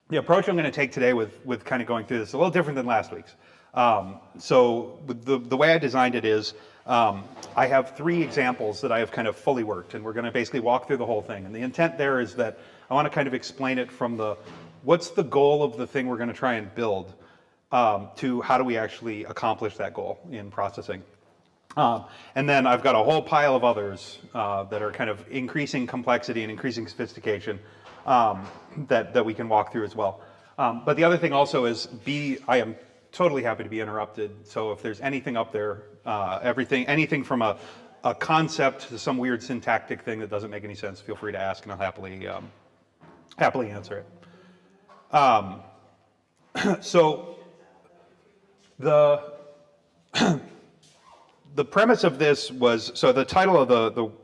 The approach I'm going to take today with kind of going through this is a little different than last week's. So the way I designed it is I have 3 examples that I have kind of fully worked, and we're going to basically walk through the whole thing. And the intent there is that I want to kind of explain it from what's the goal of the thing we're going to try and build to how do we actually accomplish that goal in processing. And then I've got a whole pile of others that are kind of increasing complexity and increasing sophistication that we can walk through as well. But the other thing also is I am totally happy to be interrupted. So if there's anything up there, anything from a concept to some weird syntactic thing that doesn't make any sense, feel free to ask, and I'll happily answer it. So the premise of this was, so the title of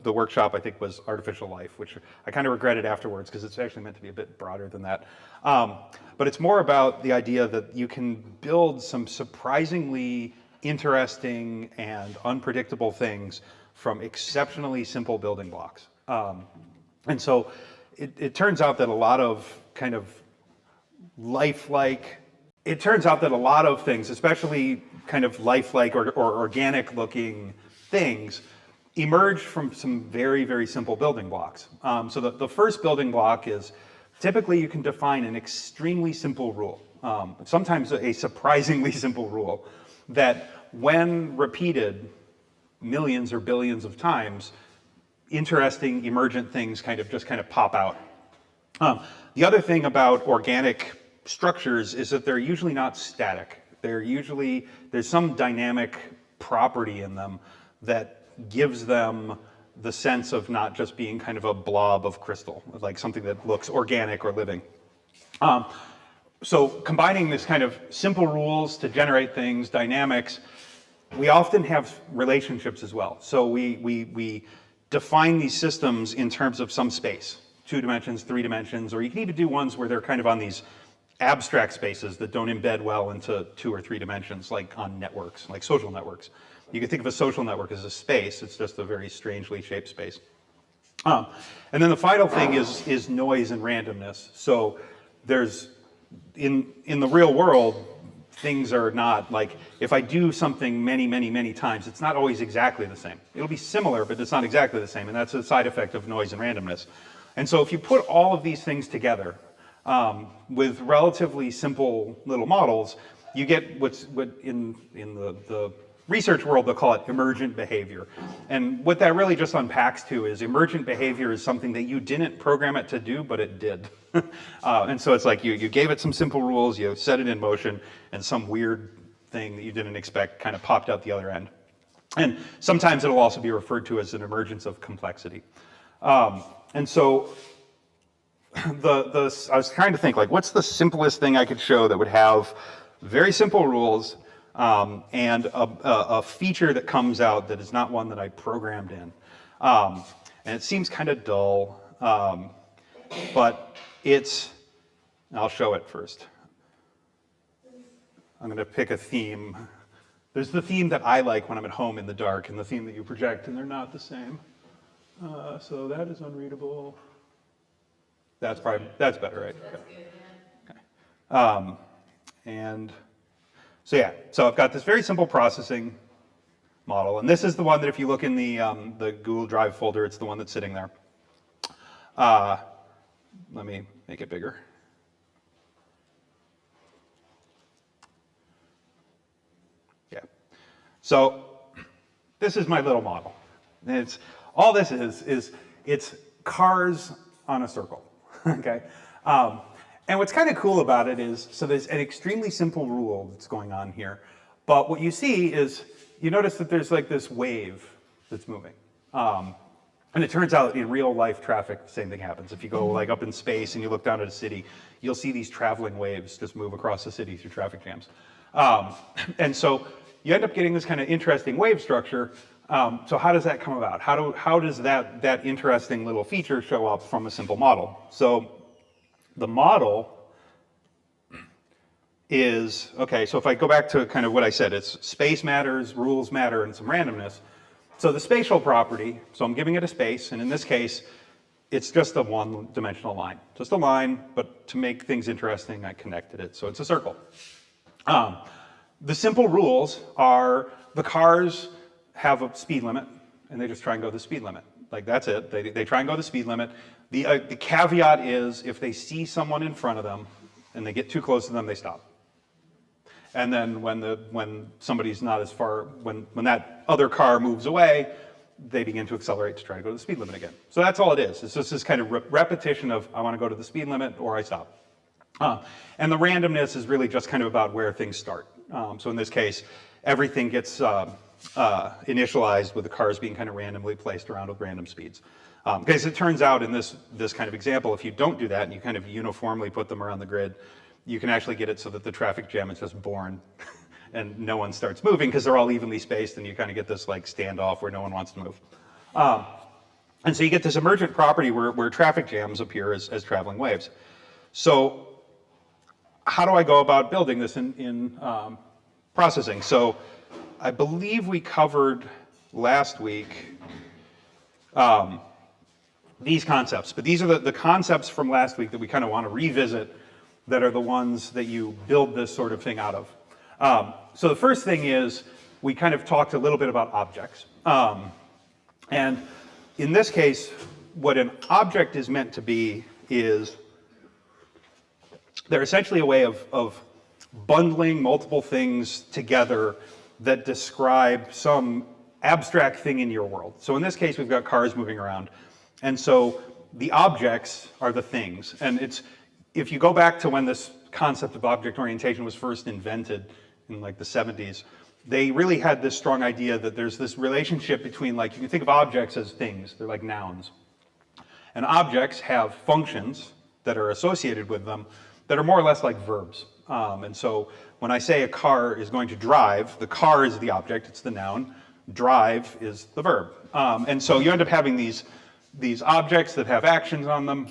the workshop, I think, was Artificial Life, which I kind of regretted afterwards because it's actually meant to be a bit broader than that. But it's more about the idea that you can build some surprisingly interesting and unpredictable things from exceptionally simple building blocks. And so it turns out that a lot of kind of it turns out that a lot of things, especially kind of lifelike or organic looking things, emerge from some very, very simple building blocks. So the first building block is typically you can define an extremely simple rule, sometimes a surprisingly simple rule, that when repeated millions or billions of times, interesting emergent things kind of pop out. The other thing about organic structures is that they're usually not static. There's some dynamic property in them that gives them the sense of not just being kind of a blob of crystal, like something that looks organic or living. So combining this kind of simple rules to generate things, dynamics, we often have relationships as well. So we define these systems in terms of some space, 2 dimensions, 3 dimensions, or you can even do ones where they're kind of on these abstract spaces that don't embed well into 2 or 3 dimensions, like on networks, like social networks. You can think of a social network as a space. It's just a very strangely shaped space. And then the final thing is noise and randomness. So there's, in the real world, things are not like, if I do something many, many, many times, it's not always exactly the same. It'll be similar, but it's not exactly the same, and that's a side effect of noise and randomness. And so if you put all of these things together, with relatively simple little models, you get what in the research world they'll call it emergent behavior. And what that really just unpacks to is emergent behavior is something that you didn't program it to do, but it did. And so it's like you gave it some simple rules, you set it in motion, and some weird thing that you didn't expect kind of popped out the other end. And sometimes it'll also be referred to as an emergence of complexity. And so I was trying to think, like, what's the simplest thing I could show that would have very simple rules and a feature that comes out that is not one that I programmed in. And it seems kind of dull, but I'll show it first. I'm going to pick a theme. There's the theme that I like when I'm at home in the dark and the theme that you project, and they're not the same. So that is unreadable. That's better, right? Okay. And so yeah, so I've got this very simple processing model, and this is the one that if you look in the Google Drive folder, it's the one that's sitting there. Let me make it bigger. Yeah. So this is my little model. And all this is it's cars on a circle. Okay, and what's kind of cool about it is, so there's an extremely simple rule that's going on here, but what you see is, you notice that there's like this wave that's moving, and it turns out in real life traffic, the same thing happens. If you go like up in space and you look down at a city, you'll see these traveling waves just move across the city through traffic jams, and so you end up getting this kind of interesting wave structure. So how does that come about? How does that interesting little feature show up from a simple model? So the model is, okay, so if I go back to kind of what I said, it's space matters, rules matter, and some randomness. So the spatial property, so I'm giving it a space, and in this case, it's just a one-dimensional line. Just a line, but to make things interesting, I connected it, so it's a circle. The simple rules are the cars have a speed limit, and they just try and go the speed limit. Like, that's it. They try and go the speed limit. The caveat is if they see someone in front of them and they get too close to them, they stop. And then when somebody's not as far, when that other car moves away, they begin to accelerate to try to go to the speed limit again. So that's all it is. It's just this kind of repetition of I want to go to the speed limit or I stop. And the randomness is really just kind of about where things start. So in this case, everything gets initialized with the cars being kind of randomly placed around with random speeds. Because it turns out in this kind of example, if you don't do that and you kind of uniformly put them around the grid, you can actually get it so that the traffic jam is just born and no one starts moving because they're all evenly spaced and you kind of get this like standoff where no one wants to move. And so you get this emergent property where traffic jams appear as traveling waves. So how do I go about building this in processing? So I believe we covered last week these concepts, but these are the concepts from last week that we kind of want to revisit that are the ones that you build this sort of thing out of. So the first thing is we kind of talked a little bit about objects. And in this case, what an object is meant to be is they're essentially a way of bundling multiple things together that describe some abstract thing in your world. So in this case, we've got cars moving around. And so the objects are the things. And if you go back to when this concept of object orientation was first invented in like the 70s, they really had this strong idea that there's this relationship between, like, you can think of objects as things, they're like nouns. And objects have functions that are associated with them that are more or less like verbs. And so when I say a car is going to drive, the car is the object, it's the noun, drive is the verb. And so you end up having these objects that have actions on them,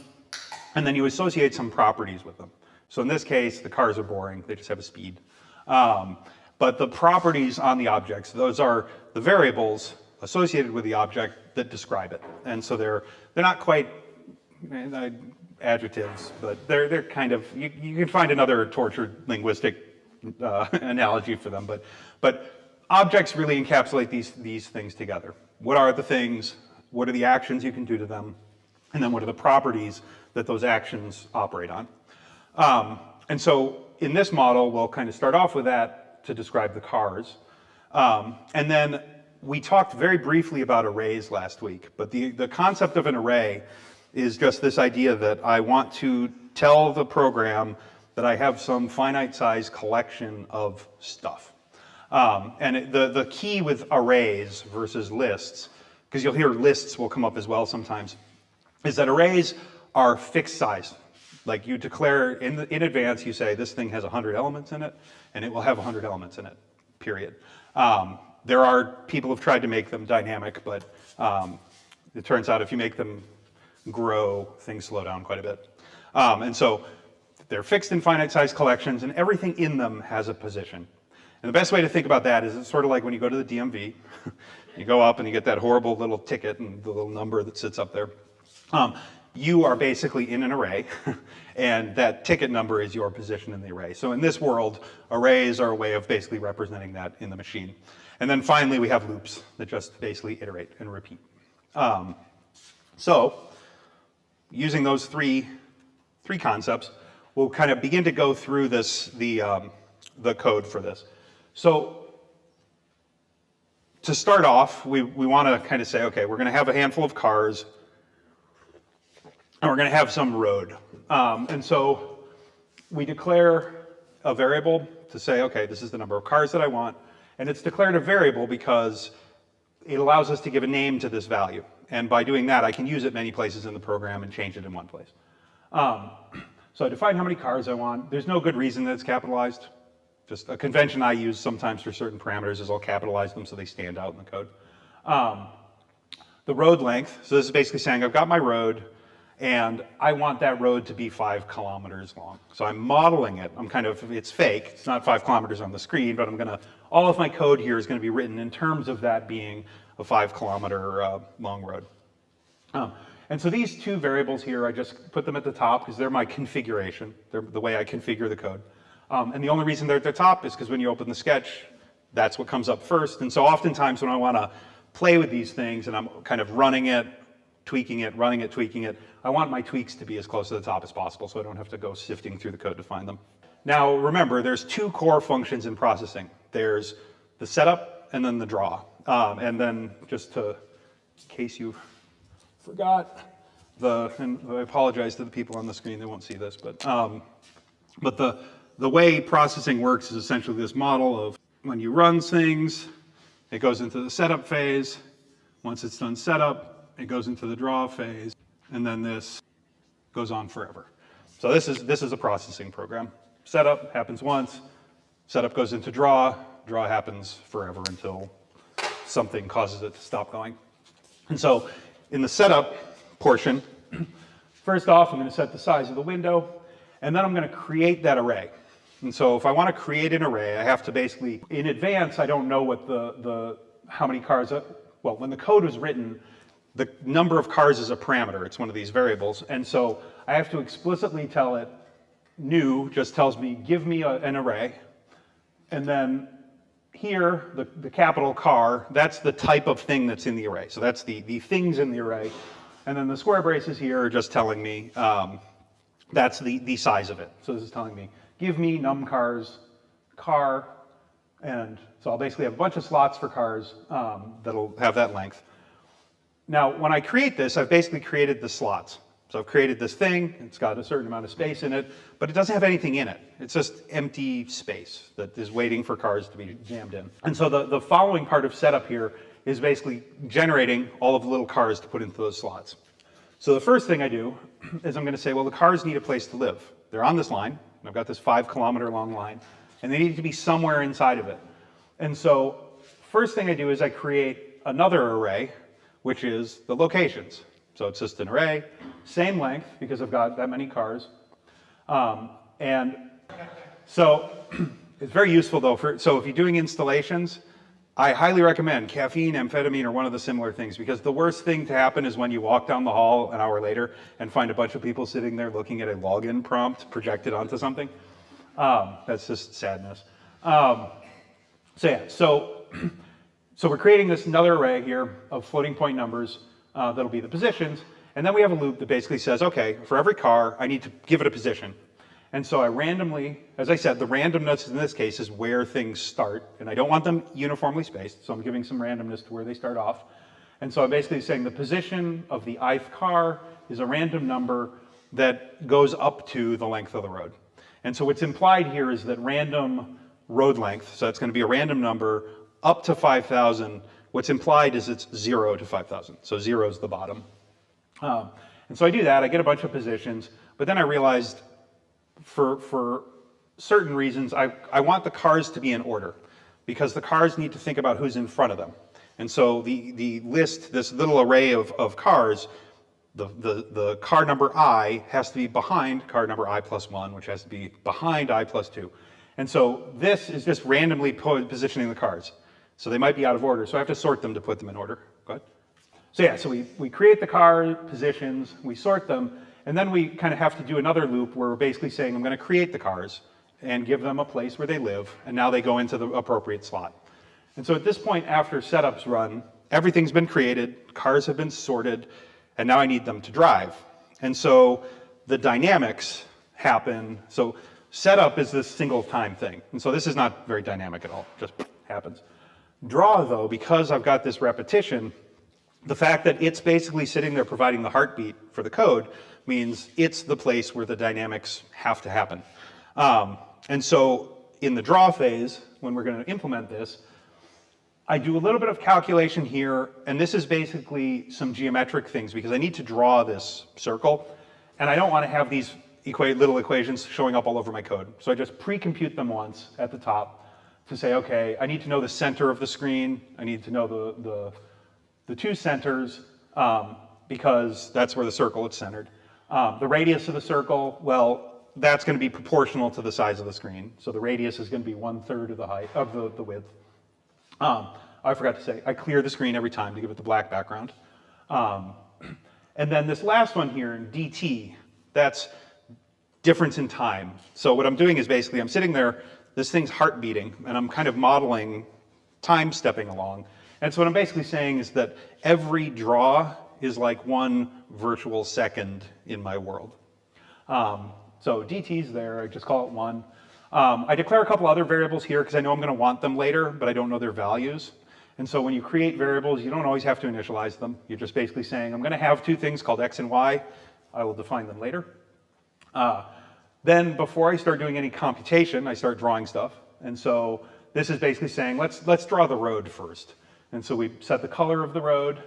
and then you associate some properties with them. So in this case, the cars are boring, they just have a speed. But the properties on the objects, those are the variables associated with the object that describe it. And so they're not quite adjectives, but they're kind of, you can find another tortured linguistic analogy for them, but objects really encapsulate these things together. What are the things? What are the actions you can do to them? And then what are the properties that those actions operate on? And so in this model, we'll kind of start off with that to describe the cars. And then we talked very briefly about arrays last week, but the concept of an array is just this idea that I want to tell the program that I have some finite size collection of stuff. And the key with arrays versus lists, because you'll hear lists will come up as well sometimes, is that arrays are fixed size. Like you declare in advance, you say this thing has 100 elements in it, and it will have 100 elements in it, period. There are people who've tried to make them dynamic, but it turns out if you make them grow, things slow down quite a bit. And so they're fixed in finite size collections, and everything in them has a position. And the best way to think about that is it's sort of like when you go to the DMV, you go up and you get that horrible little ticket and the little number that sits up there. You are basically in an array, and that ticket number is your position in the array. So in this world, arrays are a way of basically representing that in the machine. And then finally, we have loops that just basically iterate and repeat. So using those three concepts, we'll kind of begin to go through the code for this. So to start off, we want to kind of say, okay, we're going to have a handful of cars, and we're going to have some road. And so we declare a variable to say, okay, this is the number of cars that I want. And it's declared a variable because it allows us to give a name to this value. And by doing that, I can use it many places in the program and change it in one place. So I define how many cars I want. There's no good reason that it's capitalized. Just a convention I use sometimes for certain parameters is I'll capitalize them so they stand out in the code. The road length, so this is basically saying I've got my road, and I want that road to be 5 kilometers long. So I'm modeling it. It's fake. It's not 5 kilometers on the screen, but all of my code here is going to be written in terms of that being a 5 kilometer long road. And so these two variables here, I just put them at the top because they're my configuration. They're the way I configure the code. And the only reason they're at the top is because when you open the sketch, that's what comes up first. And so oftentimes when I want to play with these things and I'm kind of running it, tweaking it, running it, tweaking it, I want my tweaks to be as close to the top as possible so I don't have to go sifting through the code to find them. Now remember, there's two core functions in processing. There's the setup and then the draw. And then just in case you forgot, and I apologize to the people on the screen, they won't see this, but the way processing works is essentially this model of when you run things, it goes into the setup phase. Once it's done setup, it goes into the draw phase, and then this goes on forever. So this is a processing program. Setup happens once, setup goes into draw happens forever until something causes it to stop going. And so in the setup portion, first off, I'm going to set the size of the window, and then I'm going to create that array. And so if I want to create an array, I have to basically, in advance, I don't know what how many cars, well, when the code was written, the number of cars is a parameter. It's one of these variables. And so I have to explicitly tell it, new just tells me, give me an array. And then here, the capital car, that's the type of thing that's in the array. So that's the things in the array. And then the square braces here are just telling me that's the size of it. So this is telling me, give me num cars, car, and so I'll basically have a bunch of slots for cars that'll have that length. Now, when I create this, I've basically created the slots. So I've created this thing, it's got a certain amount of space in it, but it doesn't have anything in it. It's just empty space that is waiting for cars to be jammed in. And so the following part of setup here is basically generating all of the little cars to put into those slots. So the first thing I do is I'm going to say, well, the cars need a place to live. They're on this line. I've got this 5-kilometer long line, and they need to be somewhere inside of it. And so first thing I do is I create another array, which is the locations. So it's just an array, same length, because I've got that many cars. And so it's very useful, though. So if you're doing installations, I highly recommend caffeine, amphetamine, or one of the similar things, because the worst thing to happen is when you walk down the hall an hour later and find a bunch of people sitting there looking at a login prompt projected onto something. That's just sadness. So we're creating this another array here of floating point numbers that'll be the positions, and then we have a loop that basically says, okay, for every car, I need to give it a position. And so I randomly, as I said, the randomness in this case is where things start, and I don't want them uniformly spaced, so I'm giving some randomness to where they start off. And so I'm basically saying the position of the ith car is a random number that goes up to the length of the road. And so what's implied here is that random road length, so it's going to be a random number up to 5,000. What's implied is it's 0 to 5,000, so 0 is the bottom. And so I do that, I get a bunch of positions, but then I realized for certain reasons, I want the cars to be in order, because the cars need to think about who's in front of them. And so the list, this little array of cars, the car number I has to be behind car number I plus 1, which has to be behind I plus 2. And so this is just randomly positioning the cars. So they might be out of order, so I have to sort them to put them in order. Go ahead. So yeah, so we create the car positions, we sort them, and then we kind of have to do another loop where we're basically saying I'm going to create the cars and give them a place where they live, and now they go into the appropriate slot. And so at this point, after setup's run, everything's been created, cars have been sorted, and now I need them to drive. And so the dynamics happen. So setup is this single time thing. And so this is not very dynamic at all, just happens. Draw, though, because I've got this repetition, the fact that it's basically sitting there providing the heartbeat for the code means it's the place where the dynamics have to happen. And so in the draw phase, when we're going to implement this, I do a little bit of calculation here, and this is basically some geometric things because I need to draw this circle, and I don't want to have these little equations showing up all over my code. So I just pre-compute them once at the top to say, okay, I need to know the center of the screen, I need to know the two centers, because that's where the circle is centered. The radius of the circle, well, that's going to be proportional to the size of the screen. So the radius is going to be 1/3 of the height of the width. I forgot to say, I clear the screen every time to give it the black background. And then this last one here, dt, that's difference in time. So what I'm doing is basically I'm sitting there, this thing's heart beating, and I'm kind of modeling time stepping along. And so what I'm basically saying is that every draw is like one virtual second in my world. So dt's there, I just call it 1. I declare a couple other variables here because I know I'm going to want them later, but I don't know their values. And so when you create variables, you don't always have to initialize them. You're just basically saying, I'm going to have two things called x and y. I will define them later. Then before I start doing any computation, I start drawing stuff. And so this is basically saying, let's draw the road first. And so we set the color of the road,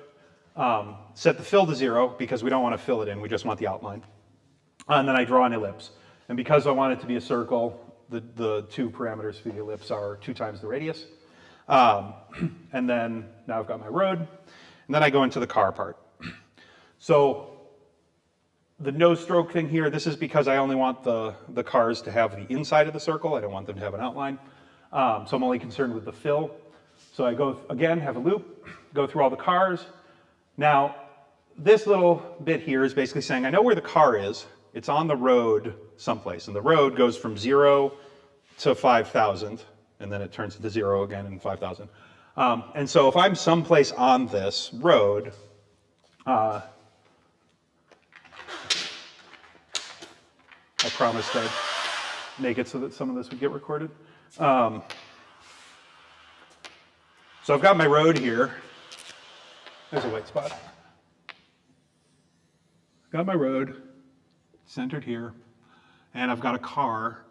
set the fill to 0 because we don't want to fill it in, we just want the outline. And then I draw an ellipse. And because I want it to be a circle, the two parameters for the ellipse are 2 times the radius. And then now I've got my road. And then I go into the car part. So the no stroke thing here, this is because I only want the cars to have the inside of the circle. I don't want them to have an outline. So I'm only concerned with the fill. So I go, again, have a loop, go through all the cars. Now, this little bit here is basically saying, I know where the car is. It's on the road someplace. And the road goes from 0 to 5,000. And then it turns into 0 again in 5,000. And so if I'm someplace on this road, I promised I'd make it so that some of this would get recorded. So I've got my road here. There's a white spot. Got my road centered here, and I've got a car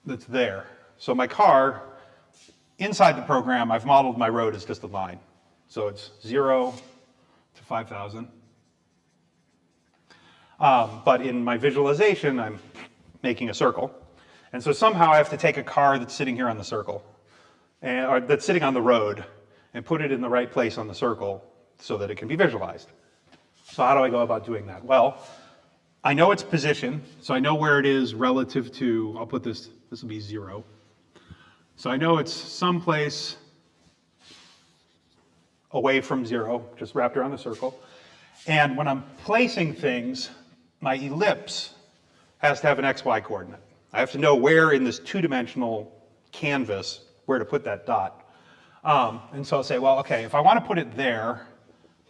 that's there. So my car, inside the program, I've modeled my road as just a line. So it's 0 to 5,000. But in my visualization, I'm making a circle. And so somehow I have to take a car that's sitting here on the circle, or that's sitting on the road, and put it in the right place on the circle so that it can be visualized. So how do I go about doing that? Well, I know its position, so I know where it is relative to, I'll put this will be 0. So I know it's someplace away from 0, just wrapped around the circle. And when I'm placing things, my ellipse has to have an xy coordinate. I have to know where in this two-dimensional canvas where to put that dot. And so I'll say, well, okay, if I want to put it there,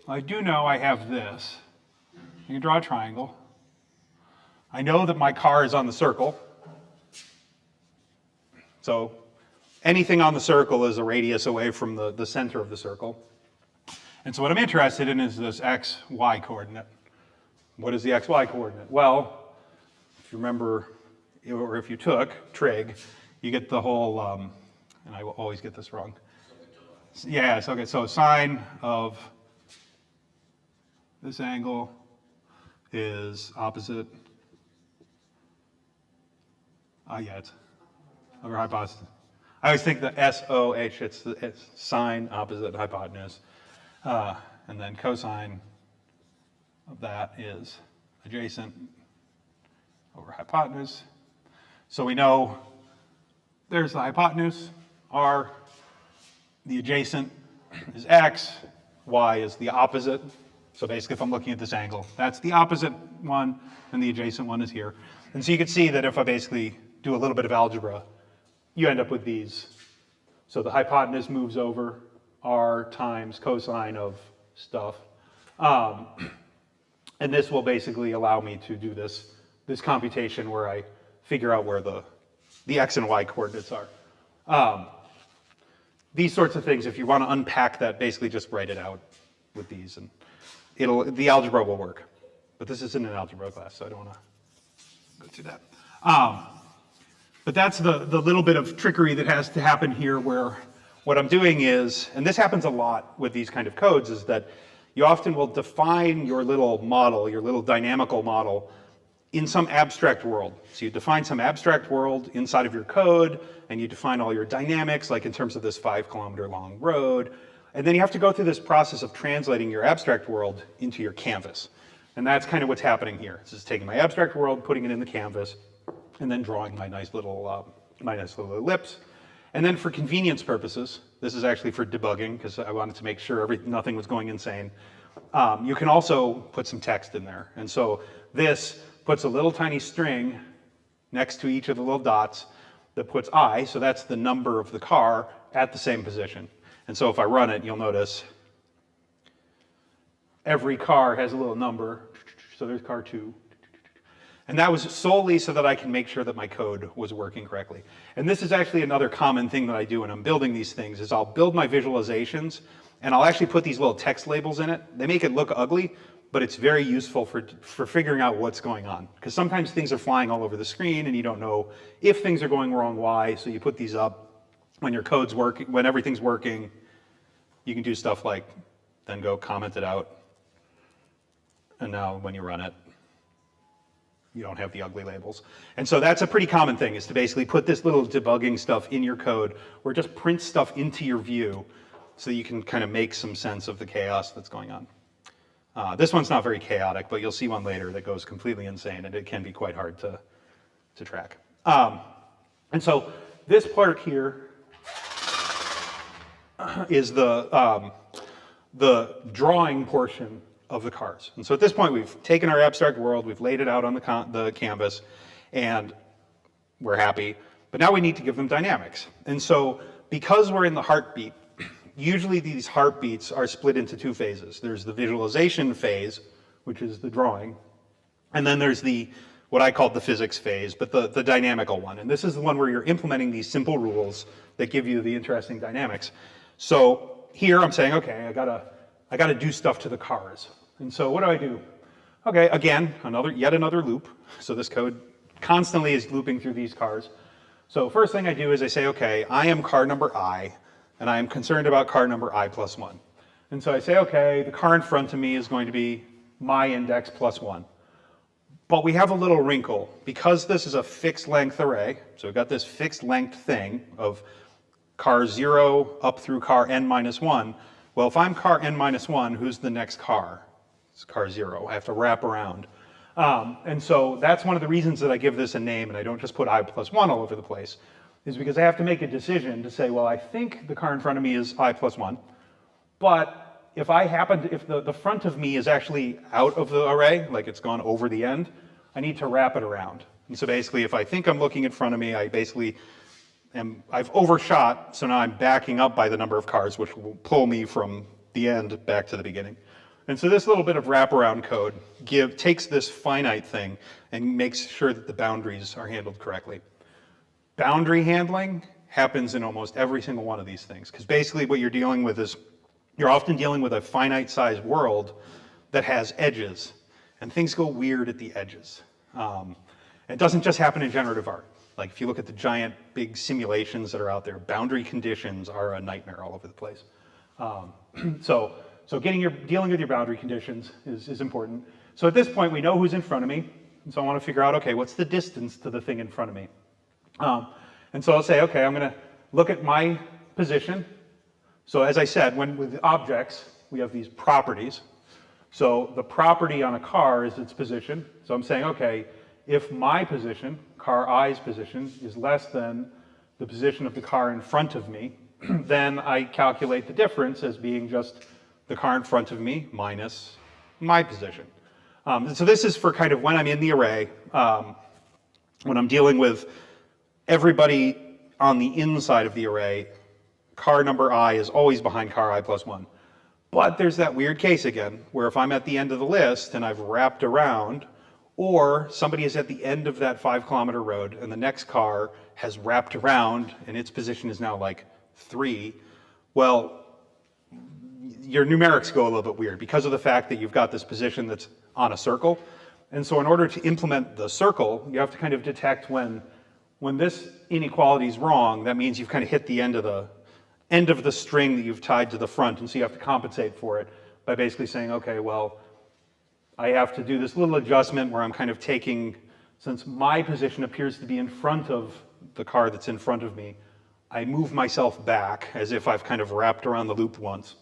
I do know I have this. You can draw a triangle. I know that my car is on the circle. So anything on the circle is a radius away from the center of the circle. And so what I'm interested in is this xy coordinate. What is the xy coordinate? Well, if you remember, or if you took trig, you get the whole, and I will always get this wrong. Yeah, so, okay, so sine of this angle is opposite, it's over hypotenuse. I always think the SOH, it's sine opposite hypotenuse. And then cosine of that is adjacent over hypotenuse. So we know there's the hypotenuse, r, the adjacent is x, y is the opposite. So basically if I'm looking at this angle, that's the opposite one, and the adjacent one is here. And so you can see that if I basically do a little bit of algebra, you end up with these. So the hypotenuse moves over r times cosine of stuff. And this will basically allow me to do this computation where I figure out where the x and y coordinates are. These sorts of things, if you want to unpack that, basically just write it out with these, and the algebra will work. But this isn't an algebra class, so I don't want to go through that. But that's the little bit of trickery that has to happen here, where what I'm doing is, and this happens a lot with these kind of codes, is that you often will define your little model, your little dynamical model, in some abstract world. So you define some abstract world inside of your code, and you define all your dynamics, like in terms of this 5-kilometer long road. And then you have to go through this process of translating your abstract world into your canvas. And that's kind of what's happening here. It's just taking my abstract world, putting it in the canvas, and then drawing my nice little ellipse. And then for convenience purposes, this is actually for debugging because I wanted to make sure nothing was going insane. You can also put some text in there. And so this puts a little tiny string next to each of the little dots that puts I, so that's the number of the car, at the same position. And so if I run it, you'll notice every car has a little number. So there's car 2. And that was solely so that I can make sure that my code was working correctly. And this is actually another common thing that I do when I'm building these things, is I'll build my visualizations, and I'll actually put these little text labels in it. They make it look ugly, but it's very useful for figuring out what's going on. Because sometimes things are flying all over the screen, and you don't know if things are going wrong, why. So you put these up when your code's working, when everything's working. You can do stuff like then go comment it out. And now when you run it, you don't have the ugly labels. And so that's a pretty common thing, is to basically put this little debugging stuff in your code, or just print stuff into your view so that you can kind of make some sense of the chaos that's going on. This one's not very chaotic, but you'll see one later that goes completely insane, and it can be quite hard to track. And so this part here is the drawing portion of the cars. And so at this point, we've taken our abstract world, we've laid it out on the canvas, and we're happy. But now we need to give them dynamics. And so because we're in the heartbeat, usually these heartbeats are split into 2 phases. There's the visualization phase, which is the drawing, and then there's what I call the physics phase, but the dynamical one. And this is the one where you're implementing these simple rules that give you the interesting dynamics. So here I'm saying, okay, I gotta do stuff to the cars. And so what do? Okay, again, yet another loop. So this code constantly is looping through these cars. So first thing I do is I say, okay, I am car number I, and I am concerned about car number I plus 1. And so I say, okay, the car in front of me is going to be my index plus 1. But we have a little wrinkle. Because this is a fixed length array, so we've got this fixed length thing of car 0 up through car n minus 1. Well, if I'm car n minus 1, who's the next car? It's car 0. I have to wrap around. And so that's one of the reasons that I give this a name and I don't just put I plus 1 all over the place, is because I have to make a decision to say, well, I think the car in front of me is I plus 1, but if the front of me is actually out of the array, like it's gone over the end, I need to wrap it around. And so basically, if I think I'm looking in front of me, I've overshot, so now I'm backing up by the number of cars, which will pull me from the end back to the beginning. And so this little bit of wraparound code takes this finite thing and makes sure that the boundaries are handled correctly. Boundary handling happens in almost every single one of these things, because basically what you're dealing with is, you're often dealing with a finite sized world that has edges, and things go weird at the edges. It doesn't just happen in generative art. Like if you look at the giant big simulations that are out there, boundary conditions are a nightmare all over the place. So dealing with your boundary conditions is important. So at this point, we know who's in front of me. And so I want to figure out, okay, what's the distance to the thing in front of me? And so I'll say, okay, I'm going to look at my position. So as I said, with objects, we have these properties. So the property on a car is its position. So I'm saying, okay, if my position, car I's position, is less than the position of the car in front of me, then I calculate the difference as being just the car in front of me minus my position. So this is for kind of when I'm in the array, when I'm dealing with everybody on the inside of the array, car number I is always behind car I plus 1. But there's that weird case again, where if I'm at the end of the list and I've wrapped around, or somebody is at the end of that 5-kilometer road and the next car has wrapped around and its position is now like 3, well, your numerics go a little bit weird because of the fact that you've got this position that's on a circle. And so in order to implement the circle, you have to kind of detect when this inequality is wrong, that means you've kind of hit the end of the string that you've tied to the front, and so you have to compensate for it by basically saying, okay, well, I have to do this little adjustment where I'm kind of taking, since my position appears to be in front of the car that's in front of me, I move myself back as if I've kind of wrapped around the loop once.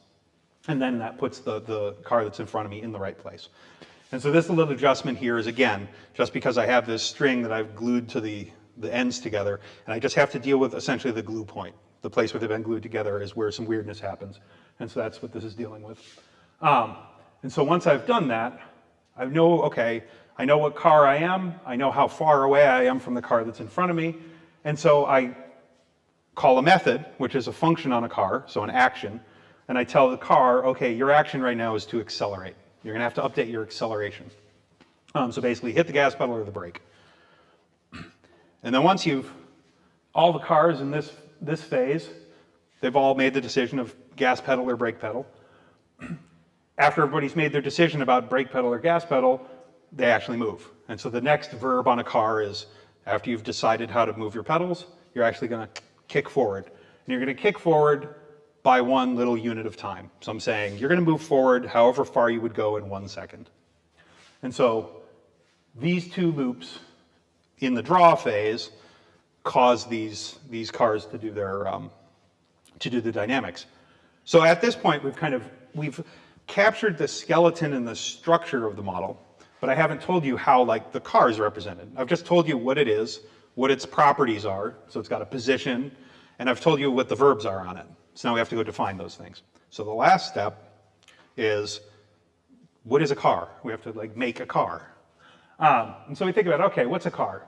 And then that puts the car that's in front of me in the right place. And so this little adjustment here is, again, just because I have this string that I've glued to the the ends together, and I just have to deal with essentially the glue point. The place where they've been glued together is where some weirdness happens. And so that's what this is dealing with. And so once I've done that, I know, okay, I know what car I am, I know how far away I am from the car that's in front of me, and so I call a method, which is a function on a car, so an action, and I tell the car, okay, your action right now is to accelerate. You're gonna have to update your acceleration. So basically hit the gas pedal or the brake. And then once all the cars in this phase, they've all made the decision of gas pedal or brake pedal. After everybody's made their decision about brake pedal or gas pedal, they actually move. And so the next verb on a car is, after you've decided how to move your pedals, you're actually gonna kick forward. And you're gonna kick forward by one little unit of time. So I'm saying you're gonna move forward however far you would go in 1 second. And so these two loops in the draw phase cause these cars to do the dynamics. So at this point, we've captured the skeleton and the structure of the model, but I haven't told you how the car is represented. I've just told you what it is, what its properties are. So it's got a position, and I've told you what the verbs are on it. So now we have to go define those things. So the last step is, what is a car? We have to make a car. And so we think about, okay, what's a car?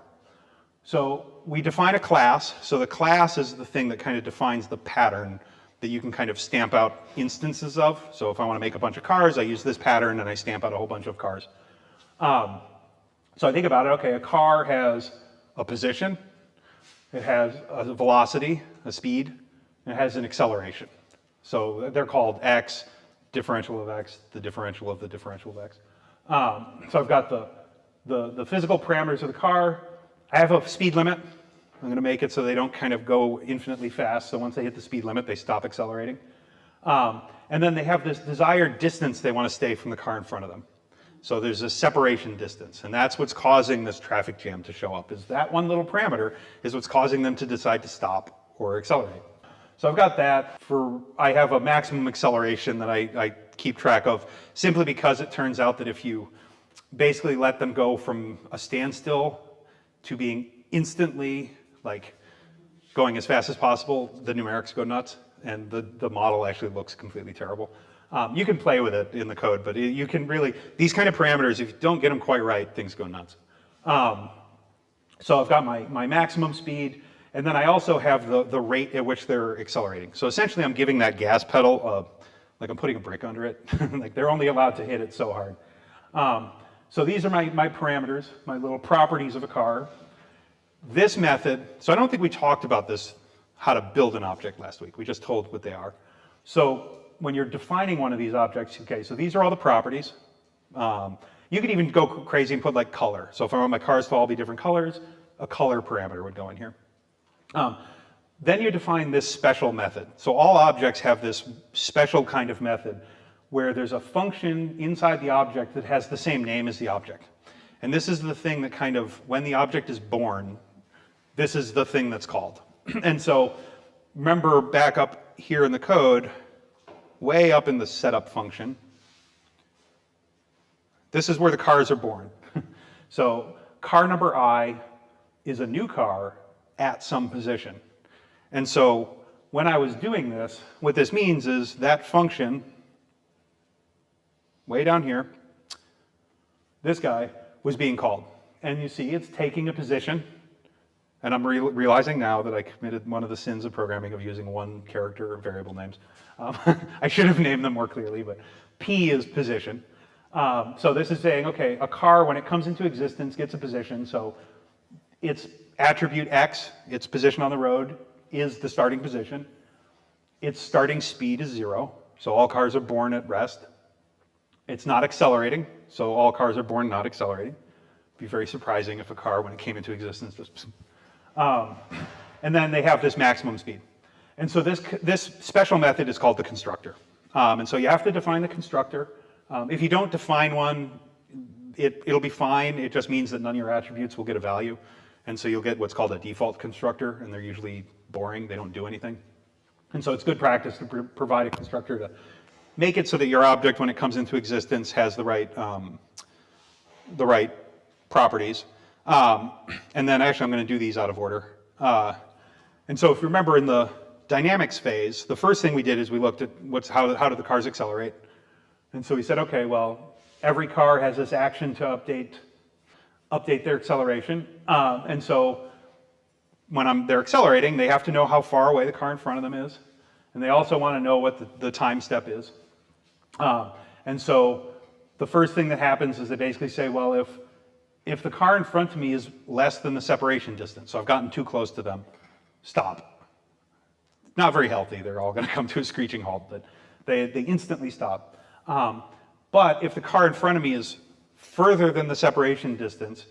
So we define a class. So the class is the thing that kind of defines the pattern that you can kind of stamp out instances of. So if I want to make a bunch of cars, I use this pattern and I stamp out a whole bunch of cars. So I think about it, okay, a car has a position, it has a velocity, a speed, and it has an acceleration. So they're called x, differential of x, the differential of the differential of x. So I've got the physical parameters of the car. I have a speed limit. I'm going to make it so they don't kind of go infinitely fast. So once they hit the speed limit, they stop accelerating. And then they have this desired distance they want to stay from the car in front of them. So there's a separation distance, and that's what's causing this traffic jam to show up, is that one little parameter is what's causing them to decide to stop or accelerate. So I've got that. I have a maximum acceleration that I keep track of, simply because it turns out that if you basically let them go from a standstill to being instantly going as fast as possible, the numerics go nuts, and the model actually looks completely terrible. You can play with it in the code, but you can really, these kind of parameters, if you don't get them quite right, things go nuts. So I've got my maximum speed, and then I also have the rate at which they're accelerating. So essentially I'm giving that gas pedal, I'm putting a brick under it. They're only allowed to hit it so hard. So these are my parameters, my little properties of a car. This method, so I don't think we talked about this, how to build an object last week. We just told what they are. So when you're defining one of these objects, okay, so these are all the properties. You could even go crazy and put color. So if I want my cars to all be different colors, a color parameter would go in here. Then you define this special method. So all objects have this special kind of method where there's a function inside the object that has the same name as the object. And this is the thing that kind of, when the object is born, this is the thing that's called. And so remember back up here in the code, way up in the setup function, this is where the cars are born. So car number I is a new car at some position. And so when I was doing this, what this means is that function, way down here, this guy was being called. And you see it's taking a position. And I'm realizing now that I committed one of the sins of programming of using one character variable names. I should have named them more clearly, but P is position. So this is saying, okay, a car, when it comes into existence, gets a position. So its attribute X, its position on the road, is the starting position. Its starting speed is 0. So all cars are born at rest. It's not accelerating. So all cars are born not accelerating. It'd be very surprising if a car, when it came into existence, just... and then they have this maximum speed. And so this special method is called the constructor. And so you have to define the constructor. If you don't define one, it'll be fine. It just means that none of your attributes will get a value. And so you'll get what's called a default constructor, and they're usually boring. They don't do anything. And so it's good practice to provide a constructor to make it so that your object, when it comes into existence, has the right properties. And then actually I'm going to do these out of order. And so if you remember in the dynamics phase, the first thing we did is we looked at how do the cars accelerate. And so we said, okay, well, every car has this action to update their acceleration. And so when they're accelerating, they have to know how far away the car in front of them is. And they also want to know what the time step is. And so the first thing that happens is they basically say, well, if the car in front of me is less than the separation distance, so I've gotten too close to them, stop. Not very healthy. They're all going to come to a screeching halt, but they instantly stop. But if the car in front of me is further than the separation distance,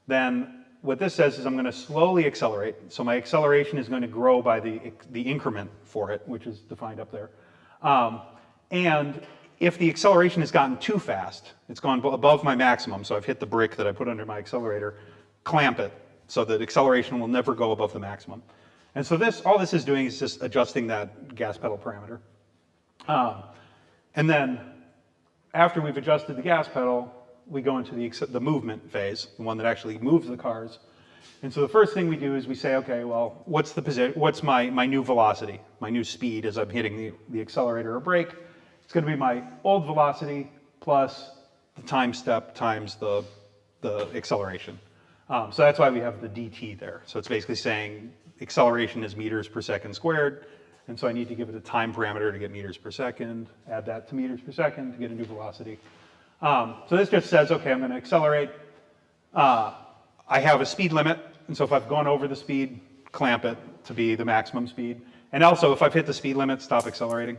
then what this says is I'm going to slowly accelerate. So my acceleration is going to grow by the increment for it, which is defined up there. And if the acceleration has gotten too fast, it's gone above my maximum, so I've hit the brick that I put under my accelerator, clamp it so that acceleration will never go above the maximum. And so all this is doing is just adjusting that gas pedal parameter. And then after we've adjusted the gas pedal, we go into the movement phase, the one that actually moves the cars. And so the first thing we do is we say, okay, well, what's my new velocity, my new speed as I'm hitting the accelerator or brake? It's going to be my old velocity plus the time step times the acceleration. So that's why we have the dt there. So it's basically saying acceleration is meters per second squared. And so I need to give it a time parameter to get meters per second, add that to meters per second to get a new velocity. So this just says, okay, I'm going to accelerate. I have a speed limit. And so if I've gone over the speed, clamp it to be the maximum speed. And also if I've hit the speed limit, stop accelerating.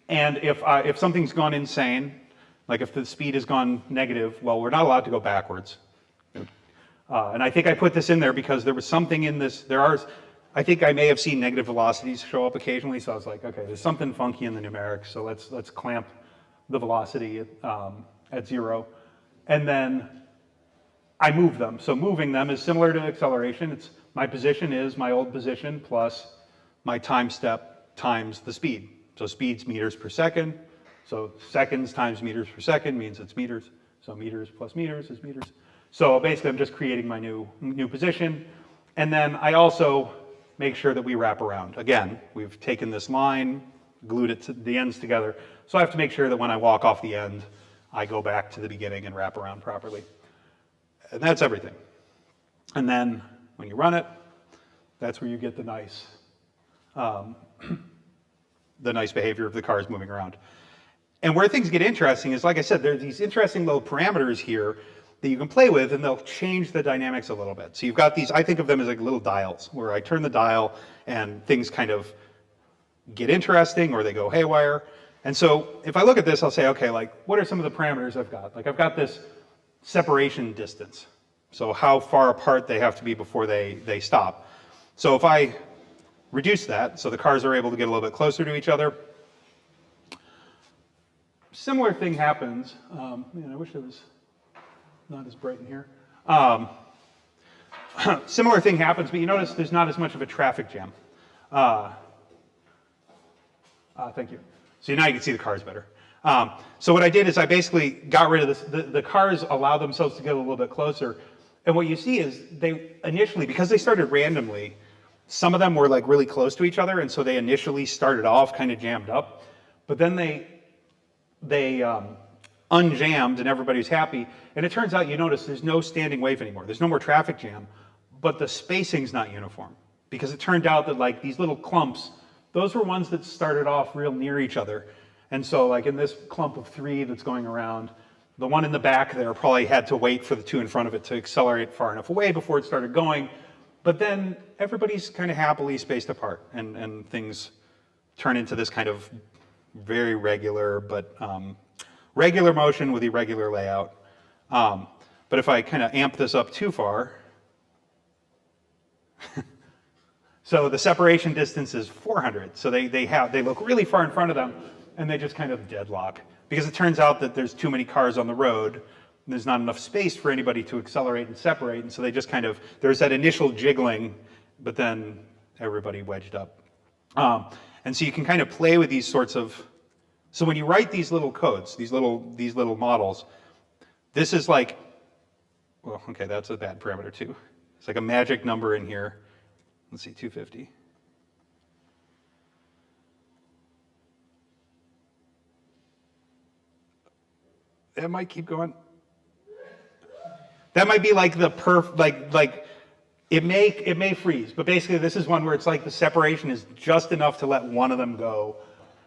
And if something's gone insane, like if the speed has gone negative, well, we're not allowed to go backwards. And I think I put this in there because there was something in this, I think I may have seen negative velocities show up occasionally, so I was like, okay, there's something funky in the numerics, so let's clamp the velocity at 0. And then I move them. So moving them is similar to acceleration. My position is my old position plus my time step times the speed. So speed's meters per second. So seconds times meters per second means it's meters. So meters plus meters is meters. So basically I'm just creating my new position. And then I also make sure that we wrap around. Again, we've taken this line, glued it to the ends together. So I have to make sure that when I walk off the end, I go back to the beginning and wrap around properly. And that's everything. And then when you run it, that's where you get the nice behavior of the cars moving around. And where things get interesting is, like I said, there's these interesting little parameters here that you can play with, and they'll change the dynamics a little bit. So you've got these, I think of them as like little dials, where I turn the dial and things kind of get interesting or they go haywire. And so if I look at this, I'll say, okay, like what are some of the parameters I've got? Like I've got this separation distance. So how far apart they have to be before they stop. So if I reduce that, so the cars are able to get a little bit closer to each other, similar thing happens. Man, I wish it was not as bright in here. Similar thing happens, but you notice there's not as much of a traffic jam. Thank you. So now you can see the cars better. So what I did is I basically got rid of this. The cars allow themselves to get a little bit closer. And what you see is they initially, because they started randomly, some of them were like really close to each other, and so they initially started off kind of jammed up. But then they unjammed and everybody was happy. And it turns out, you notice there's no standing wave anymore. There's no more traffic jam, but the spacing's not uniform. Because it turned out that like these little clumps, those were ones that started off real near each other. And so like in this clump of 3 that's going around, the one in the back there probably had to wait for the 2 in front of it to accelerate far enough away before it started going. But then everybody's kind of happily spaced apart, and things turn into this kind of very regular, but regular motion with irregular layout. But if I kind of amp this up too far, so the separation distance is 400. So they look really far in front of them, and they just kind of deadlock. Because it turns out that there's too many cars on the road, and there's not enough space for anybody to accelerate and separate, and so they just kind of, there's that initial jiggling, but then everybody wedged up. And so you can kind of play with these sorts of, so when you write these little codes, these little models, this is like well, okay, that's a bad parameter too. It's like a magic number in here. Let's see, 250. That might keep going. That might be like the it may freeze, but basically this is one where it's like the separation is just enough to let one of them go.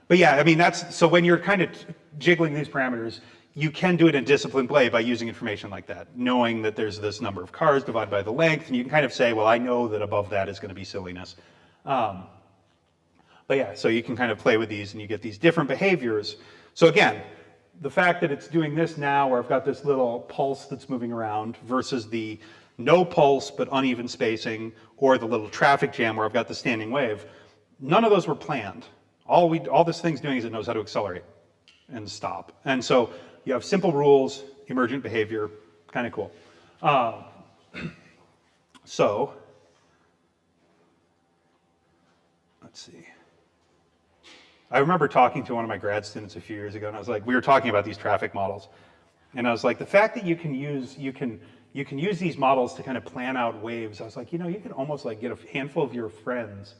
But yeah, I mean so when you're kind of jiggling these parameters, you can do it in disciplined play by using information like that, knowing that there's this number of cars divided by the length, and you can kind of say, well, I know that above that is going to be silliness. But yeah, so you can kind of play with these and you get these different behaviors. So again, the fact that it's doing this now, where I've got this little pulse that's moving around, versus the no pulse but uneven spacing, or the little traffic jam where I've got the standing wave, none of those were planned. All this thing's doing is it knows how to accelerate and stop. And so you have simple rules, emergent behavior, kind of cool. So let's see. I remember talking to one of my grad students a few years ago, and I was like, we were talking about these traffic models, and I was like, the fact that you can use these models to kind of plan out waves, I was like, you can almost like get a handful of your friends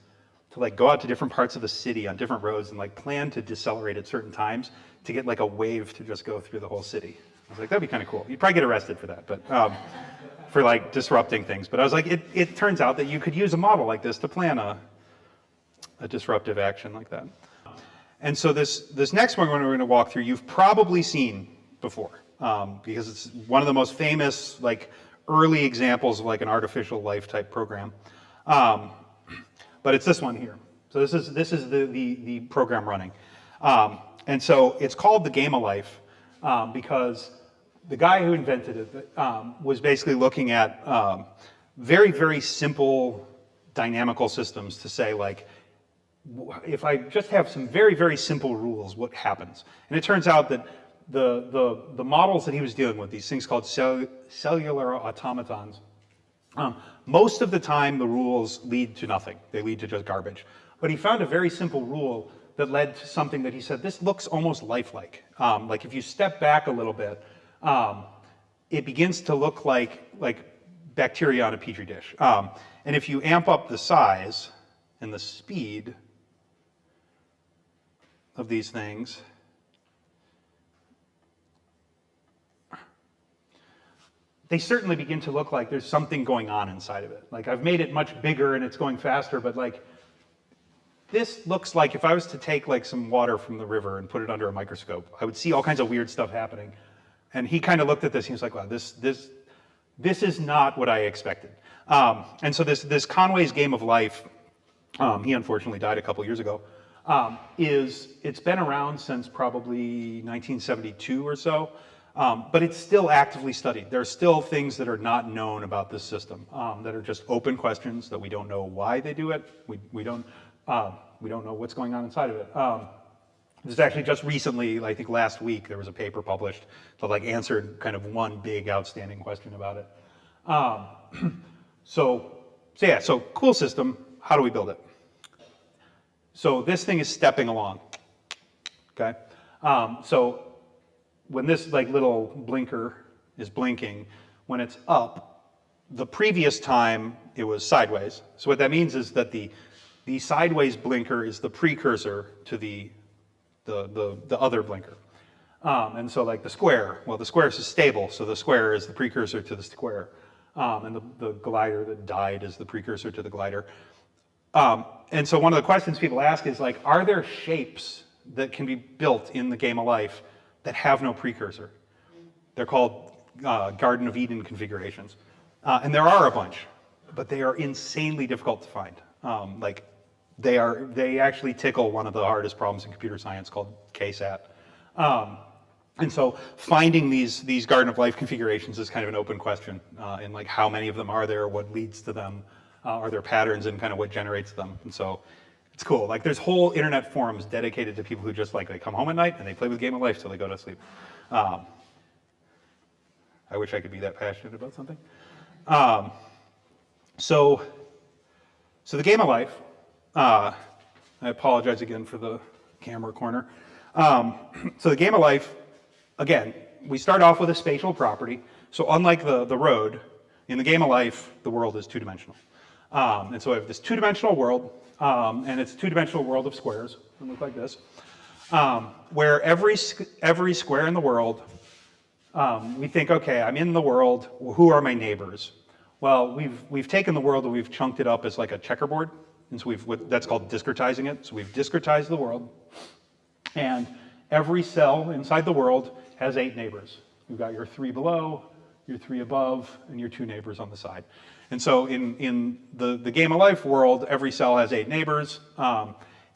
to like go out to different parts of the city on different roads and like plan to decelerate at certain times to get like a wave to just go through the whole city. I was like, that'd be kind of cool. You'd probably get arrested for that, but for like disrupting things. But I was like, it turns out that you could use a model like this to plan a disruptive action like that. And so this next one we're going to walk through, you've probably seen before, because it's one of the most famous like early examples of like an artificial life type program. But it's this one here. So this is the program running. And so it's called the game of life because the guy who invented it was basically looking at very, very simple dynamical systems to say like, if I just have some very, very simple rules, what happens? And it turns out that the models that he was dealing with, these things called cellular automatons, most of the time the rules lead to nothing. They lead to just garbage. But he found a very simple rule that led to something that he said, this looks almost lifelike. Like if you step back a little bit, it begins to look like bacteria on a petri dish. And if you amp up the size and the speed of these things, they certainly begin to look like there's something going on inside of it. Like I've made it much bigger and it's going faster, but like this looks like if I was to take like some water from the river and put it under a microscope, I would see all kinds of weird stuff happening. And he kind of looked at this and he was like, wow, this is not what I expected. And so this Conway's Game of Life, he unfortunately died a couple years ago, it's been around since probably 1972 or so, but it's still actively studied. There are still things that are not known about this system that are just open questions that we don't know why they do it. We don't know what's going on inside of it. There's actually just recently, I think last week, there was a paper published that like answered kind of one big outstanding question about it. So cool system. How do we build it? So this thing is stepping along, okay? So when this like little blinker is blinking, when it's up, the previous time it was sideways. So what that means is that the sideways blinker is the precursor to the other blinker. And so like the square is stable, so the square is the precursor to the square. And the glider that died is the precursor to the glider. And so one of the questions people ask is like, are there shapes that can be built in the Game of Life that have no precursor? They're called Garden of Eden configurations. And there are a bunch, but they are insanely difficult to find. Like they actually tickle one of the hardest problems in computer science called KSAT. And so finding these Garden of Life configurations is kind of an open question in like how many of them are there, what leads to them, are there patterns, and kind of what generates them. And so it's cool. Like there's whole internet forums dedicated to people who just like they come home at night and they play with Game of Life till they go to sleep. I wish I could be that passionate about something. So the Game of Life, I apologize again for the camera corner. So the Game of Life, again, we start off with a spatial property. So unlike the road, in the game of life, the world is two-dimensional. And so I have this two-dimensional world, and it's a two-dimensional world of squares. It look like this, where every square in the world, we think, okay, I'm in the world. Well, who are my neighbors? Well, we've taken the world and we've chunked it up as like a checkerboard, and so that's called discretizing it. So we've discretized the world, and every cell inside the world has 8 neighbors. You've got your 3 below, your 3 above, and your 2 neighbors on the side. And so in the game of life world, every cell has 8 neighbors,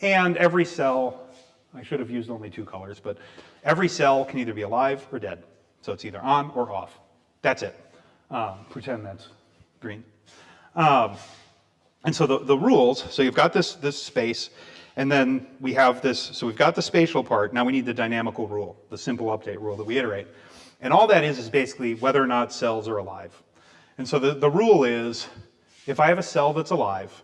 and every cell, I should have used only 2 colors, but every cell can either be alive or dead. So it's either on or off. That's it. Pretend that's green. And so the rules, so you've got this space, and then we have this, so we've got the spatial part, now we need the dynamical rule, the simple update rule that we iterate. And all that is basically whether or not cells are alive. And so the rule is, if I have a cell that's alive,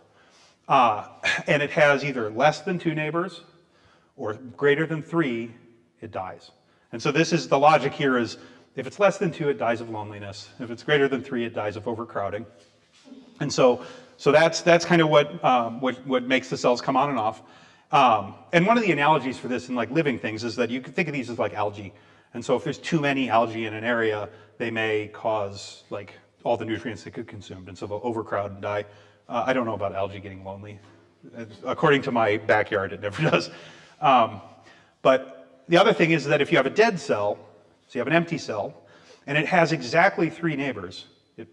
and it has either less than 2 neighbors or greater than 3, it dies. And so this is, the logic here is, if it's less than 2, it dies of loneliness. If it's greater than 3, it dies of overcrowding. And so that's kind of what makes the cells come on and off. And one of the analogies for this in like living things is that you can think of these as like algae. And so if there's too many algae in an area, they may cause like all the nutrients that get consumed, and so they'll overcrowd and die. I don't know about algae getting lonely. According to my backyard, it never does. But the other thing is that if you have a dead cell, so you have an empty cell, and it has exactly 3 neighbors, it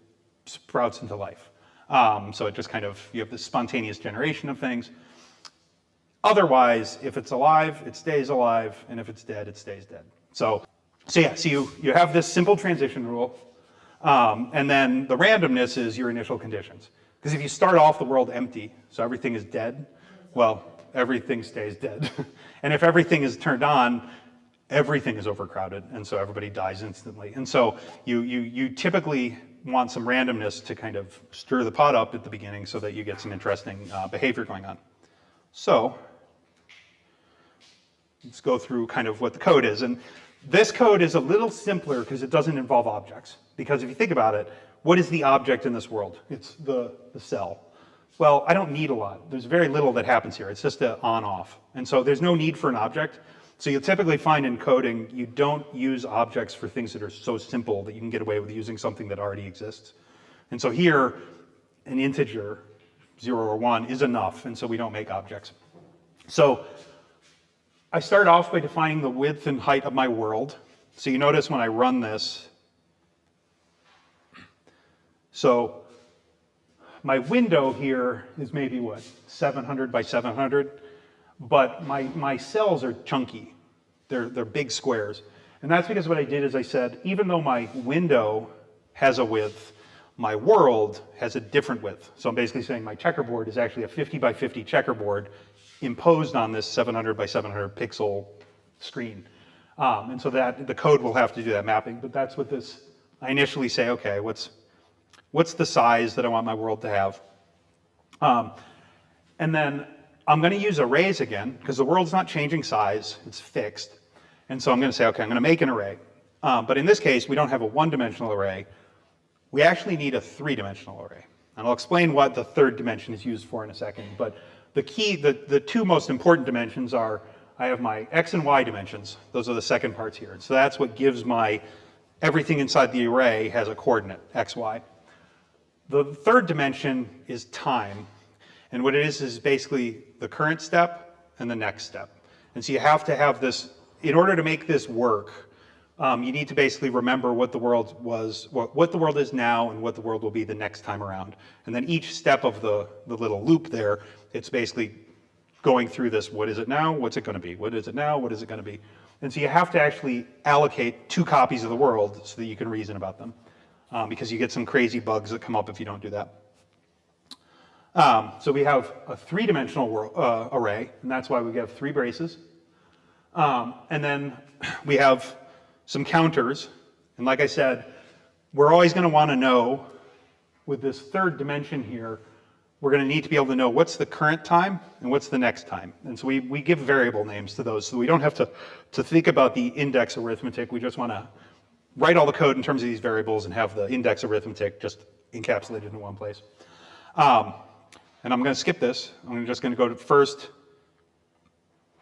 sprouts into life. So it just kind of, you have this spontaneous generation of things. Otherwise, if it's alive, it stays alive, and if it's dead, it stays dead. So you have this simple transition rule, and then the randomness is your initial conditions. Because if you start off the world empty, so everything is dead, well, everything stays dead. And if everything is turned on, everything is overcrowded, and so everybody dies instantly. And so you typically want some randomness to kind of stir the pot up at the beginning so that you get some interesting behavior going on. So let's go through kind of what the code is. And this code is a little simpler because it doesn't involve objects. Because if you think about it, what is the object in this world? It's the cell. Well, I don't need a lot. There's very little that happens here. It's just an on-off. And so there's no need for an object. So you'll typically find in coding, you don't use objects for things that are so simple that you can get away with using something that already exists. And so here, an integer, 0 or 1, is enough, and so we don't make objects. So I start off by defining the width and height of my world. So you notice when I run this, so my window here is maybe what, 700 by 700, but my cells are chunky. They're big squares. And that's because what I did is I said, even though my window has a width, my world has a different width. So I'm basically saying my checkerboard is actually a 50 by 50 checkerboard imposed on this 700 by 700 pixel screen. And so that the code will have to do that mapping, but that's what this, I initially say, okay, what's the size that I want my world to have? And then I'm going to use arrays again, because the world's not changing size, it's fixed. And so I'm going to say, okay, I'm going to make an array. But in this case, we don't have a one-dimensional array. We actually need a three-dimensional array. And I'll explain what the third dimension is used for in a second. But the key, the two most important dimensions are, I have my x and y dimensions. Those are the second parts here. And so that's what gives everything inside the array has a coordinate, x, y. The third dimension is time. And what it is basically the current step and the next step. And so you have to have this, in order to make this work, you need to basically remember what the world was, what the world is now and what the world will be the next time around. And then each step of the little loop there, it's basically going through this, what is it now, what's it going to be? What is it now, what is it going to be? And so you have to actually allocate 2 copies of the world so that you can reason about them. Because you get some crazy bugs that come up if you don't do that. So we have a 3-dimensional array, and that's why we have 3 braces. And then we have some counters. And like I said, we're always going to want to know, with this third dimension here, we're going to need to be able to know what's the current time and what's the next time. And so we give variable names to those, so we don't have to think about the index arithmetic. We just want to write all the code in terms of these variables and have the index arithmetic just encapsulated in one place. And I'm going to skip this. I'm just going to go to first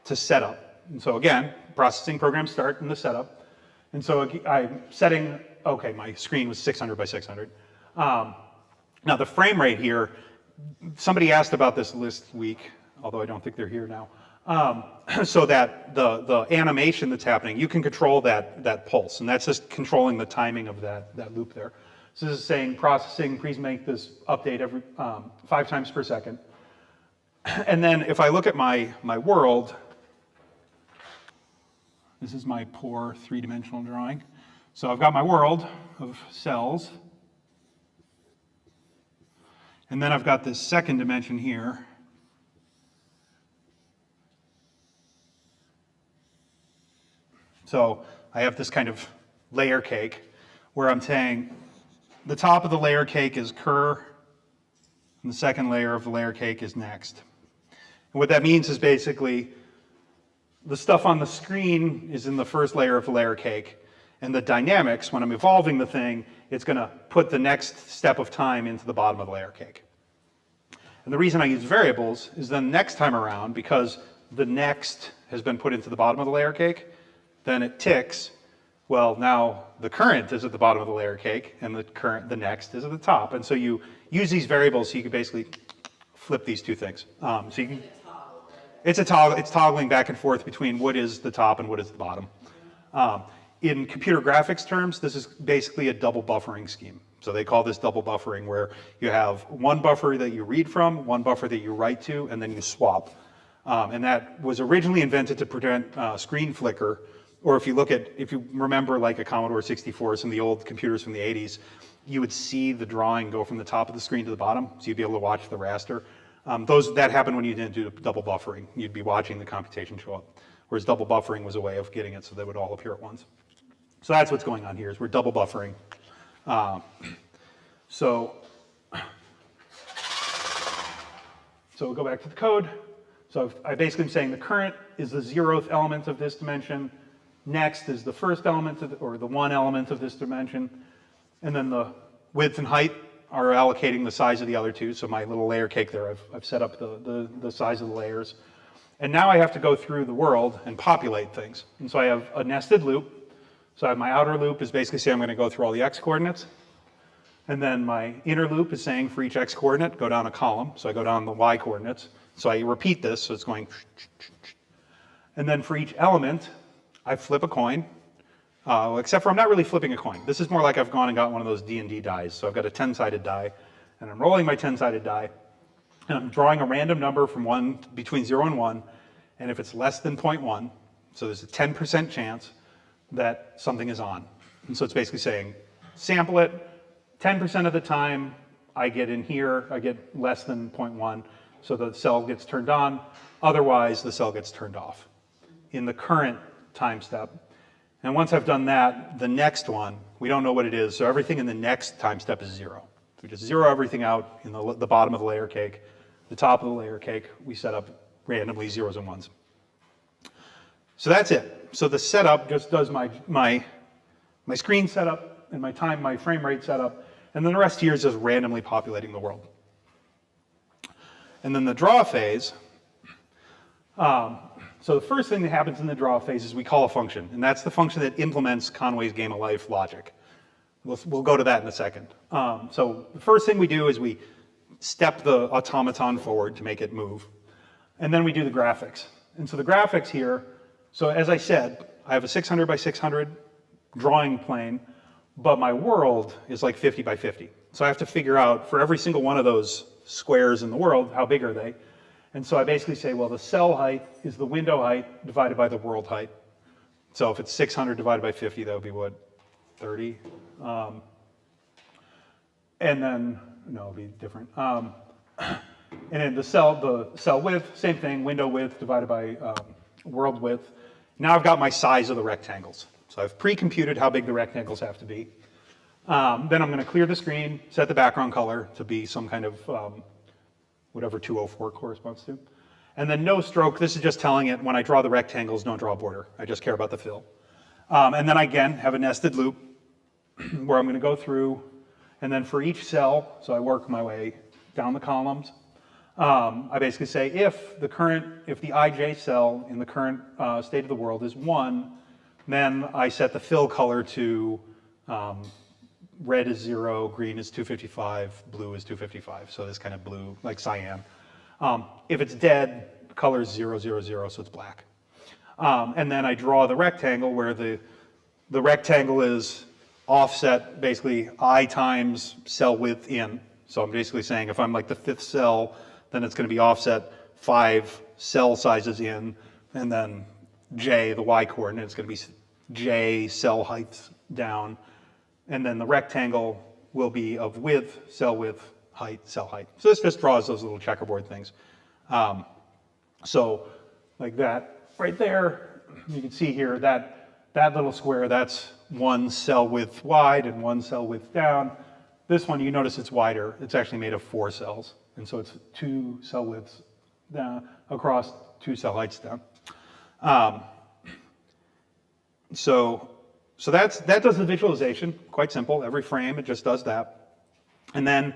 to setup. And so again, processing program start in the setup. And so I'm setting, okay, my screen was 600 by 600. Now the frame rate here, somebody asked about this last week, although I don't think they're here now. So that the animation that's happening, you can control that pulse, and that's just controlling the timing of that loop there. So this is saying processing, please make this update every 5 times per second. And then if I look at my world, this is my poor 3-dimensional drawing. So I've got my world of cells. And then I've got this second dimension here. So I have this kind of layer cake where I'm saying the top of the layer cake is cur, and the second layer of the layer cake is next. And what that means is basically the stuff on the screen is in the first layer of the layer cake, and the dynamics, when I'm evolving the thing, it's going to put the next step of time into the bottom of the layer cake. And the reason I use variables is then next time around, because the next has been put into the bottom of the layer cake, then it ticks. Well, now the current is at the bottom of the layer cake, and the next is at the top. And so you use these variables so you can basically flip these two things. So you can, it's toggling back and forth between what is the top and what is the bottom. In computer graphics terms, this is basically a double buffering scheme. So they call this double buffering, where you have one buffer that you read from, one buffer that you write to, and then you swap. And that was originally invented to prevent screen flicker. Or if you remember like a Commodore 64, some of the old computers from the 80s, you would see the drawing go from the top of the screen to the bottom, so you'd be able to watch the raster. That happened when you didn't do double buffering. You'd be watching the computation show up. Whereas double buffering was a way of getting it so they would all appear at once. So that's what's going on here, is we're double buffering. So we'll go back to the code. So I basically am saying the current is the 0th element of this dimension. Next is the first element or the one element of this dimension. And then the width and height are allocating the size of the other two. So my little layer cake there, I've set up the size of the layers. And now I have to go through the world and populate things. And so I have a nested loop. So I have my outer loop is basically saying I'm going to go through all the x coordinates. And then my inner loop is saying for each x coordinate, go down a column. So I go down the y coordinates. So I repeat this, so it's going. And then for each element, I flip a coin, except for I'm not really flipping a coin. This is more like I've gone and got one of those D&D dies. So I've got a 10-sided die, and I'm rolling my 10-sided die, and I'm drawing a random number from between 0 and 1, and if it's less than 0.1, so there's a 10% chance that something is on. And so it's basically saying, sample it, 10% of the time I get in here, I get less than 0.1, so the cell gets turned on, otherwise the cell gets turned off in the current time step. And once I've done that, the next one, we don't know what it is, so everything in the next time step is 0. So we just zero everything out in the bottom of the layer cake. The top of the layer cake, we set up randomly 0s and 1s. So that's it. So the setup just does my screen setup and my frame rate setup, and then the rest here is just randomly populating the world. And then the draw phase, so the first thing that happens in the draw phase is we call a function, and that's the function that implements Conway's game of life logic. We'll go to that in a second. So the first thing we do is we step the automaton forward to make it move, and then we do the graphics. And so the graphics here, so as I said, I have a 600 by 600 drawing plane, but my world is like 50 by 50. So I have to figure out for every single one of those squares in the world, how big are they? And so I basically say, well, the cell height is the window height divided by the world height. So if it's 600 divided by 50, that would be what, 30? And then, no, it'll be different. And then the cell width, same thing, window width divided by world width. Now I've got my size of the rectangles. So I've pre-computed how big the rectangles have to be. Then I'm going to clear the screen, set the background color to be some kind of whatever 204 corresponds to. And then no stroke, this is just telling it when I draw the rectangles, don't draw a border. I just care about the fill. And then I again have a nested loop. where I'm going to go through, and then for each cell, so I work my way down the columns, I basically say if the ij cell in the current state of the world is 1, then I set the fill color to red is 0, green is 255, blue is 255. So this kind of blue, like cyan. If it's dead, the color is 0, 0, 0, so it's black. And then I draw the rectangle where the rectangle is offset basically I times cell width in. So I'm basically saying if I'm like the 5th cell, then it's going to be offset 5 cell sizes in, and then j, the y coordinate, is going to be j cell heights down, and then the rectangle will be of width, cell width, height, cell height. So this just draws those little checkerboard things. So like that right there, you can see here that little square, that's 1 cell width wide and 1 cell width down. This one, you notice it's wider. It's actually made of 4 cells. And so it's 2 cell widths down across 2 cell heights down. So that does the visualization, quite simple. Every frame, it just does that. And then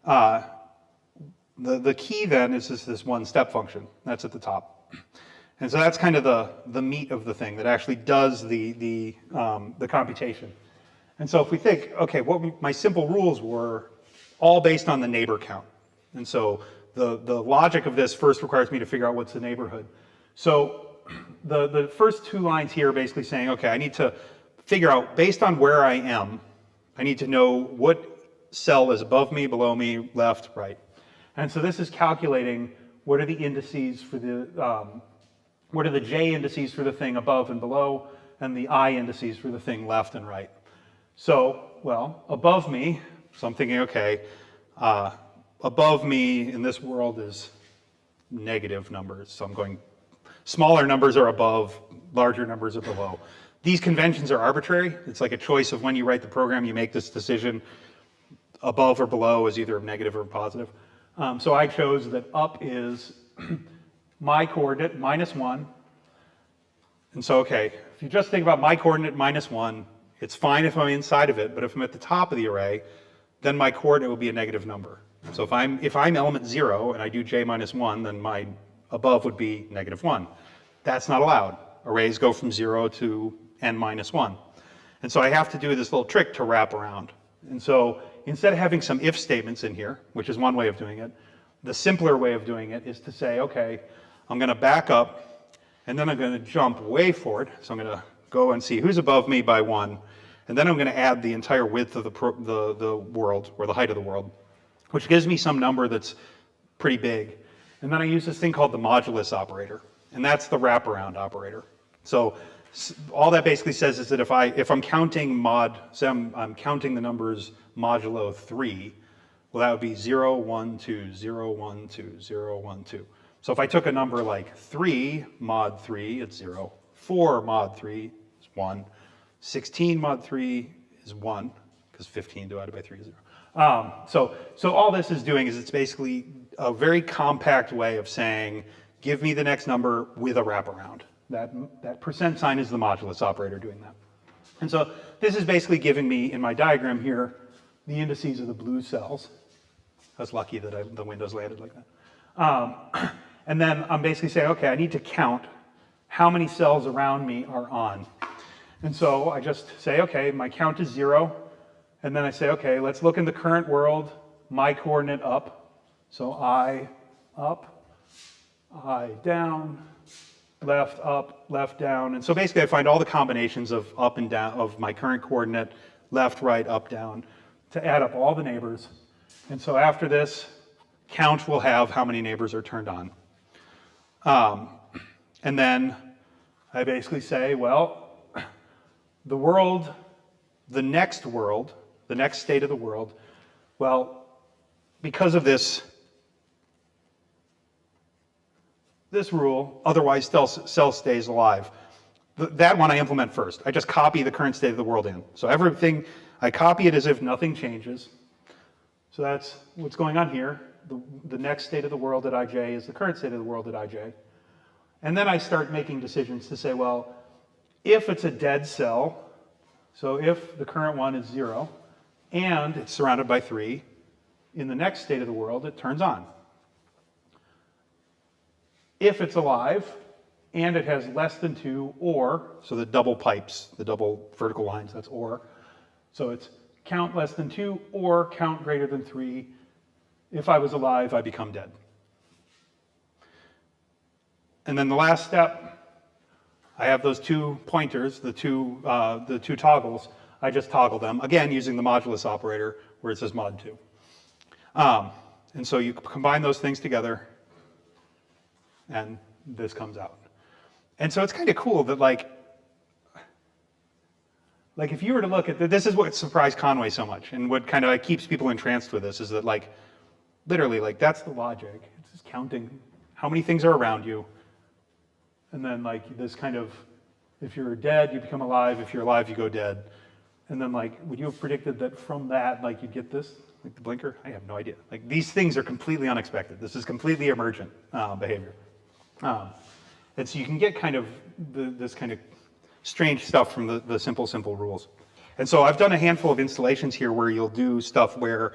the key then is this one step function. That's at the top. And so that's kind of the meat of the thing that actually does the computation. And so if we think, okay, what my simple rules were all based on the neighbor count. And so the logic of this first requires me to figure out what's the neighborhood. So the first 2 lines here are basically saying, okay, I need to figure out, based on where I am, I need to know what cell is above me, below me, left, right. And so this is calculating what are the indices for what are the j indices for the thing above and below, and the I indices for the thing left and right. So, well, above me, so I'm thinking, okay, above me in this world is negative numbers. So I'm going, smaller numbers are above, larger numbers are below. These conventions are arbitrary. It's like a choice of when you write the program, you make this decision. Above or below is either negative or positive. So I chose that up is my coordinate, -1. And so, okay, if you just think about my coordinate -1, it's fine if I'm inside of it, but if I'm at the top of the array, then my coordinate will be a negative number. So if I'm element 0 and I do j -1, then my above would be -1. That's not allowed. Arrays go from 0 to n -1. And so I have to do this little trick to wrap around. And so instead of having some if statements in here, which is one way of doing it, the simpler way of doing it is to say, okay, I'm going to back up, and then I'm going to jump way forward. So I'm going to go and see who's above me by 1, and then I'm going to add the entire width of the world, or the height of the world, which gives me some number that's pretty big. And then I use this thing called the modulus operator, and that's the wraparound operator. So all that basically says is that if I'm counting say I'm counting the numbers modulo 3, well, that would be 0, 1, 2, 0, 1, 2, 0, 1, 2. So if I took a number like 3 mod 3, it's 0. 4 mod 3 is 1. 16 mod 3 is 1, because 15 divided by 3 is 0. So all this is doing is it's basically a very compact way of saying, give me the next number with a wraparound. That percent sign is the modulus operator doing that. And so this is basically giving me, in my diagram here, the indices of the blue cells. I was lucky that the windows landed like that. And then I'm basically saying, okay, I need to count how many cells around me are on. And so I just say, okay, my count is 0. And then I say, okay, let's look in the current world, my coordinate up. So I up, I down, left up, left down. And so basically I find all the combinations of up and down of my current coordinate, left, right, up, down, to add up all the neighbors. And so after this, count will have how many neighbors are turned on. And then I basically say, well, the world, the next state of the world, well, because of this rule, otherwise cell stays alive. That one I implement first. I just copy the current state of the world in. So everything, I copy it as if nothing changes. So that's what's going on here. The next state of the world at ij is the current state of the world at ij. And then I start making decisions to say, well, if it's a dead cell, So if the current one is 0 and it's surrounded by 3, in the next state of the world, it turns on. If it's alive and it has less than 2 or, so the double pipes, the double vertical lines, that's or. So it's count less than 2 or count greater than 3. If I was alive, I become dead. And then the last step, I have those 2 pointers, the two toggles. I just toggle them, again, using the modulus operator where it says mod 2. And so you combine those things together, and this comes out. And so it's kind of cool that like if you were to look at this is what surprised Conway so much, and what kind of keeps people entranced with this is that like literally like that's the logic. It's just counting how many things are around you, and then like this kind of if you're dead you become alive, if you're alive you go dead, and then like would you have predicted that from that like you'd get this like the blinker? I have no idea. Like these things are completely unexpected. This is completely emergent behavior. And so you can get kind of this kind of strange stuff from the simple rules. And so I've done a handful of installations here where you'll do stuff where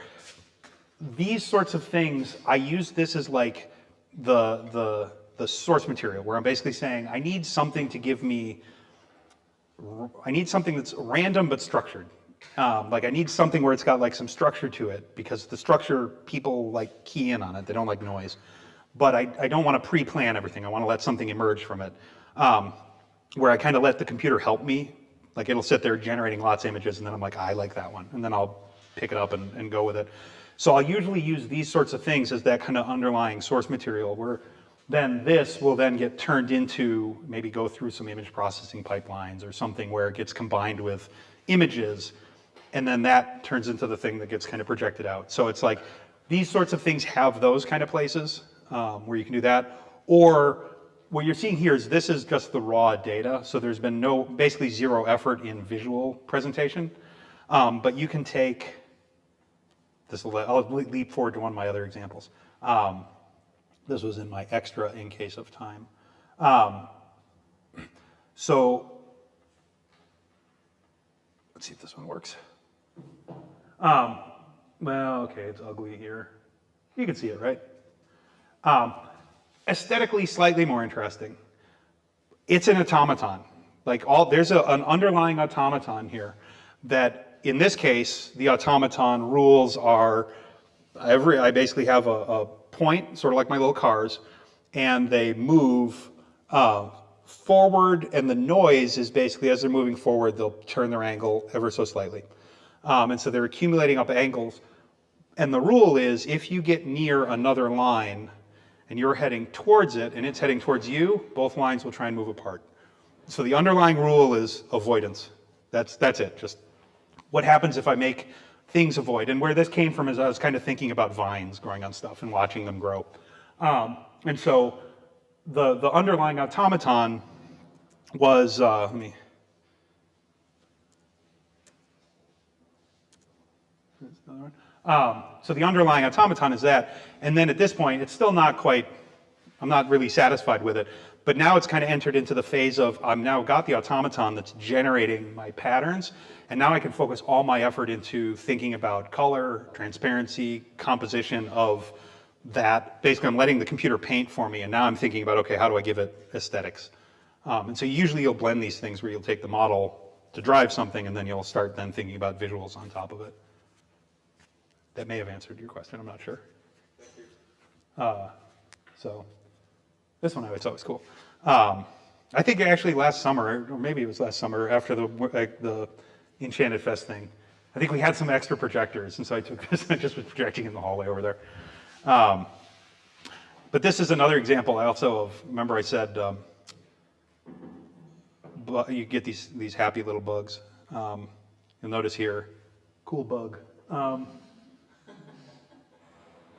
these sorts of things, I use this as like the source material, where I'm basically saying I need something to give me, I need something that's random but structured. Like I need something where it's got like some structure to it, because the structure, people like key in on it, they don't like noise. But I don't want to pre-plan everything. I want to let something emerge from it, where I kind of let the computer help me. Like it'll sit there generating lots of images, and then I'm like, I like that one. And then I'll pick it up and go with it. So I'll usually use these sorts of things as that kind of underlying source material, where then this will then get turned into, maybe go through some image processing pipelines or something where it gets combined with images, and then that turns into the thing that gets kind of projected out. So it's like these sorts of things have those kind of places where you can do that. Or what you're seeing here is this is just the raw data. So there's been basically zero effort in visual presentation. But you can take, I'll leap forward to one of my other examples. This was in my extra in case of time. So let's see if this one works. Well, okay, it's ugly here. You can see it, right? Aesthetically slightly more interesting. It's an automaton. Like there's an underlying automaton here that in this case, the automaton rules are I basically have a point, sort of like my little cars, and they move forward, and the noise is basically as they're moving forward, they'll turn their angle ever so slightly. And so they're accumulating up angles. And the rule is if you get near another line and you're heading towards it and it's heading towards you, both lines will try and move apart. So the underlying rule is avoidance. That's it. Just what happens if I make things avoid? And where this came from is I was kind of thinking about vines growing on stuff and watching them grow. And so the underlying automaton was, so the underlying automaton is that, and then at this point, it's still not quite, I'm not really satisfied with it, but now it's kind of entered into the phase of, I've now got the automaton that's generating my patterns, and now I can focus all my effort into thinking about color, transparency, composition of that. Basically, I'm letting the computer paint for me, and now I'm thinking about, okay, how do I give it aesthetics? And so usually you'll blend these things where you'll take the model to drive something, and then you'll start then thinking about visuals on top of it. That may have answered your question, I'm not sure. So this one I thought was cool. I think actually last summer, or maybe it was last summer after the Enchanted Fest thing, I think we had some extra projectors, and so I took this and I just was projecting in the hallway over there. But this is another example I also of, remember I said you get these happy little bugs. You'll notice here, cool bug.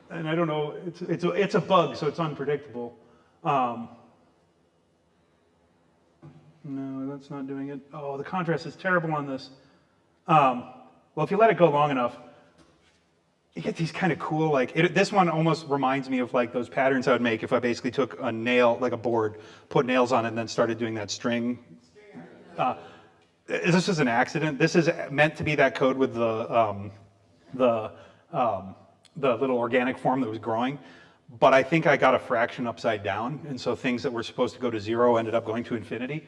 And I don't know, it's a bug, so it's unpredictable. No, that's not doing it. Oh, the contrast is terrible on this. Well, if you let it go long enough, you get these kind of cool, like, this one almost reminds me of like those patterns I would make if I basically took a nail, like a board, put nails on it, and then started doing that string. This is an accident. This is meant to be that code with the little organic form that was growing, but I think I got a fraction upside down, and so things that were supposed to go to 0 ended up going to infinity.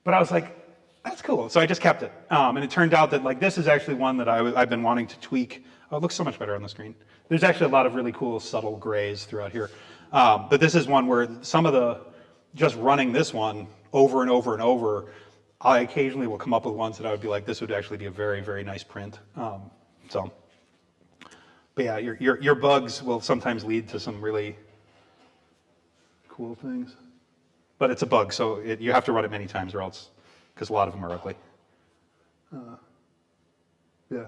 But I was like, that's cool. So I just kept it, and it turned out that like this is actually one that I've been wanting to tweak. Oh, it looks so much better on the screen. There's actually a lot of really cool subtle grays throughout here, but this is one where some of the just running this one over and over and over, I occasionally will come up with ones that I would be like, this would actually be a very, very nice print. But yeah, your bugs will sometimes lead to some really cool things. But it's a bug, so you have to run it many times or else, because a lot of them are ugly. Yeah.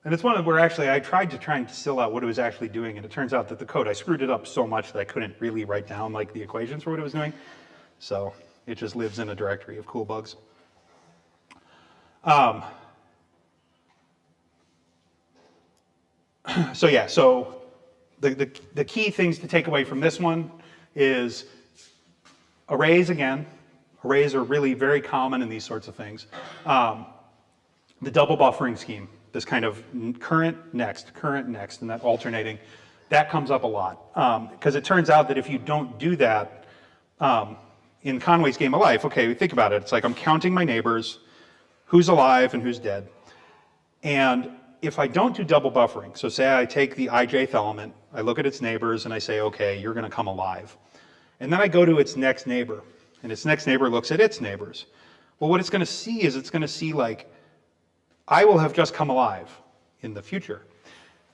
And it's one where actually I tried to try and distill out what it was actually doing, and it turns out that the code, I screwed it up so much that I couldn't really write down like the equations for what it was doing. So it just lives in a directory of cool bugs. So yeah, so the key things to take away from this one is arrays again. Arrays are really very common in these sorts of things. The double buffering scheme, this kind of current, next, and that alternating, that comes up a lot. Because it turns out that if you don't do that, in Conway's Game of Life, okay, think about it. It's like I'm counting my neighbors, who's alive and who's dead. And if I don't do double buffering, so say I take the ijth element, I look at its neighbors and I say, okay, you're gonna come alive. And then I go to its next neighbor, and its next neighbor looks at its neighbors. Well, what it's gonna see is it's gonna see like, I will have just come alive in the future.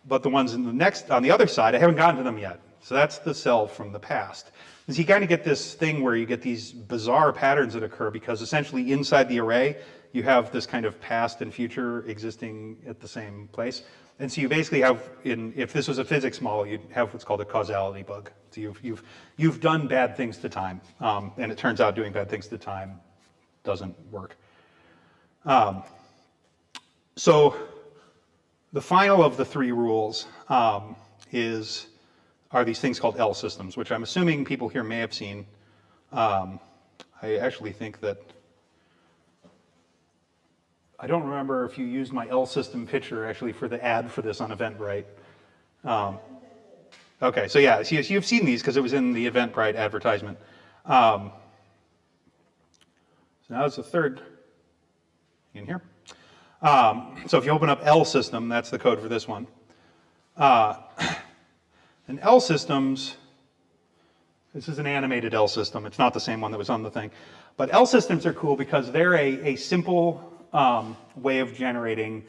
But the ones in the next, on the other side, I haven't gotten to them yet. So that's the self from the past. And so you kind of get this thing where you get these bizarre patterns that occur because essentially inside the array, you have this kind of past and future existing at the same place. And so you basically have, if this was a physics model, you'd have what's called a causality bug. So you've done bad things to time, and it turns out doing bad things to time doesn't work. So the final of the three rules are these things called L systems, which I'm assuming people here may have seen. I actually think that, I don't remember if you used my L system picture actually for the ad for this on Eventbrite. Okay, so yeah, so you've seen these because it was in the Eventbrite advertisement. So now it's the third in here. So if you open up L system, that's the code for this one. And L systems, this is an animated L system. It's not the same one that was on the thing. But L systems are cool because they're a simple way of generating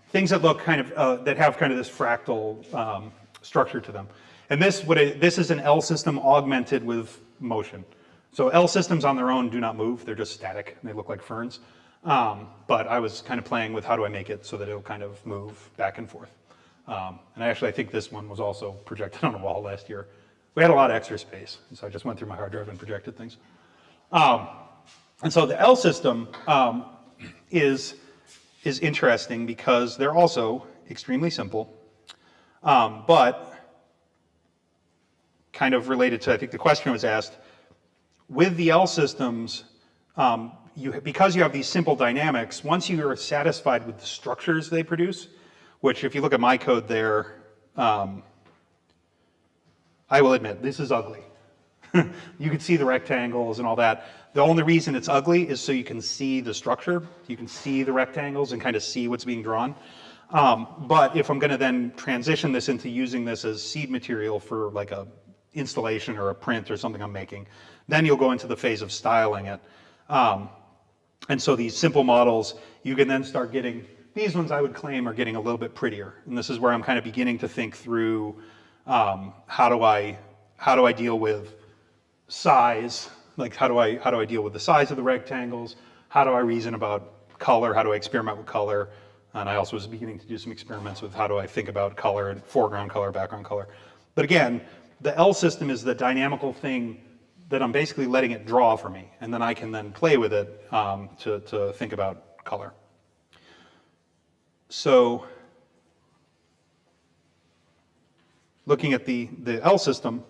things that look kind of, that have kind of this fractal structure to them. And this is an L system augmented with motion. So L systems on their own do not move. They're just static. They look like ferns. But I was kind of playing with how do I make it so that it'll kind of move back and forth. And I think this one was also projected on a wall last year. We had a lot of extra space, so I just went through my hard drive and projected things. And so the L system is interesting because they're also extremely simple, but kind of related to, I think the question was asked, with the L systems, because you have these simple dynamics, once you are satisfied with the structures they produce, which if you look at my code there, I will admit, this is ugly. You can see the rectangles and all that. The only reason it's ugly is so you can see the structure. You can see the rectangles and kind of see what's being drawn. But if I'm going to then transition this into using this as seed material for like a installation or a print or something I'm making, then you'll go into the phase of styling it. And so these simple models, you can then start getting, these ones I would claim are getting a little bit prettier. And this is where I'm kind of beginning to think through how do I deal with size, like how do I deal with the size of the rectangles, how do I reason about color, how do I experiment with color, and I also was beginning to do some experiments with how do I think about color and foreground color, background color. But again, the L system is the dynamical thing that I'm basically letting it draw for me, and then I can then play with it to think about color. So looking at the L system,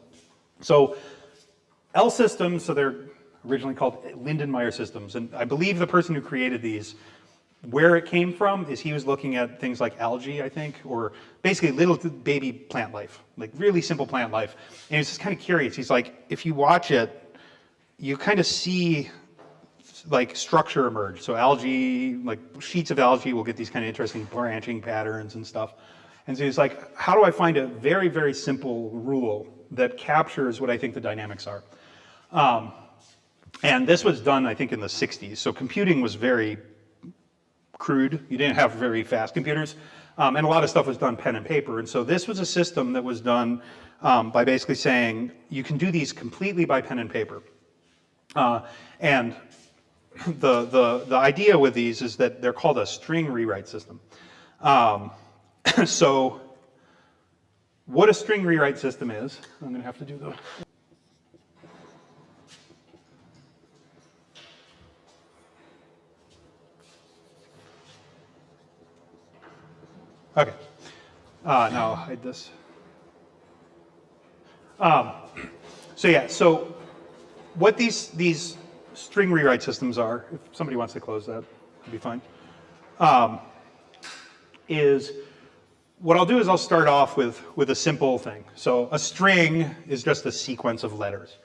so L systems, so they're originally called Lindenmayer systems. And I believe the person who created these, where it came from is he was looking at things like algae, I think, or basically little baby plant life, like really simple plant life. And he's just kind of curious. He's like, if you watch it, you kind of see like structure emerge. So algae, like sheets of algae will get these kind of interesting branching patterns and stuff. And so he's like, how do I find a very, very simple rule that captures what I think the dynamics are? And this was done, I think, in the 60s. So computing was very crude. You didn't have very fast computers. And a lot of stuff was done pen and paper. And so this was a system that was done by basically saying, you can do these completely by pen and paper. And the idea with these is that they're called a string rewrite system. So what a string rewrite system is, I'm going to have to do the... Okay. Now I'll hide this. So yeah, so what these string rewrite systems are, if somebody wants to close that, it'll be fine, is what I'll do is I'll start off with a simple thing. So a string is just a sequence of letters.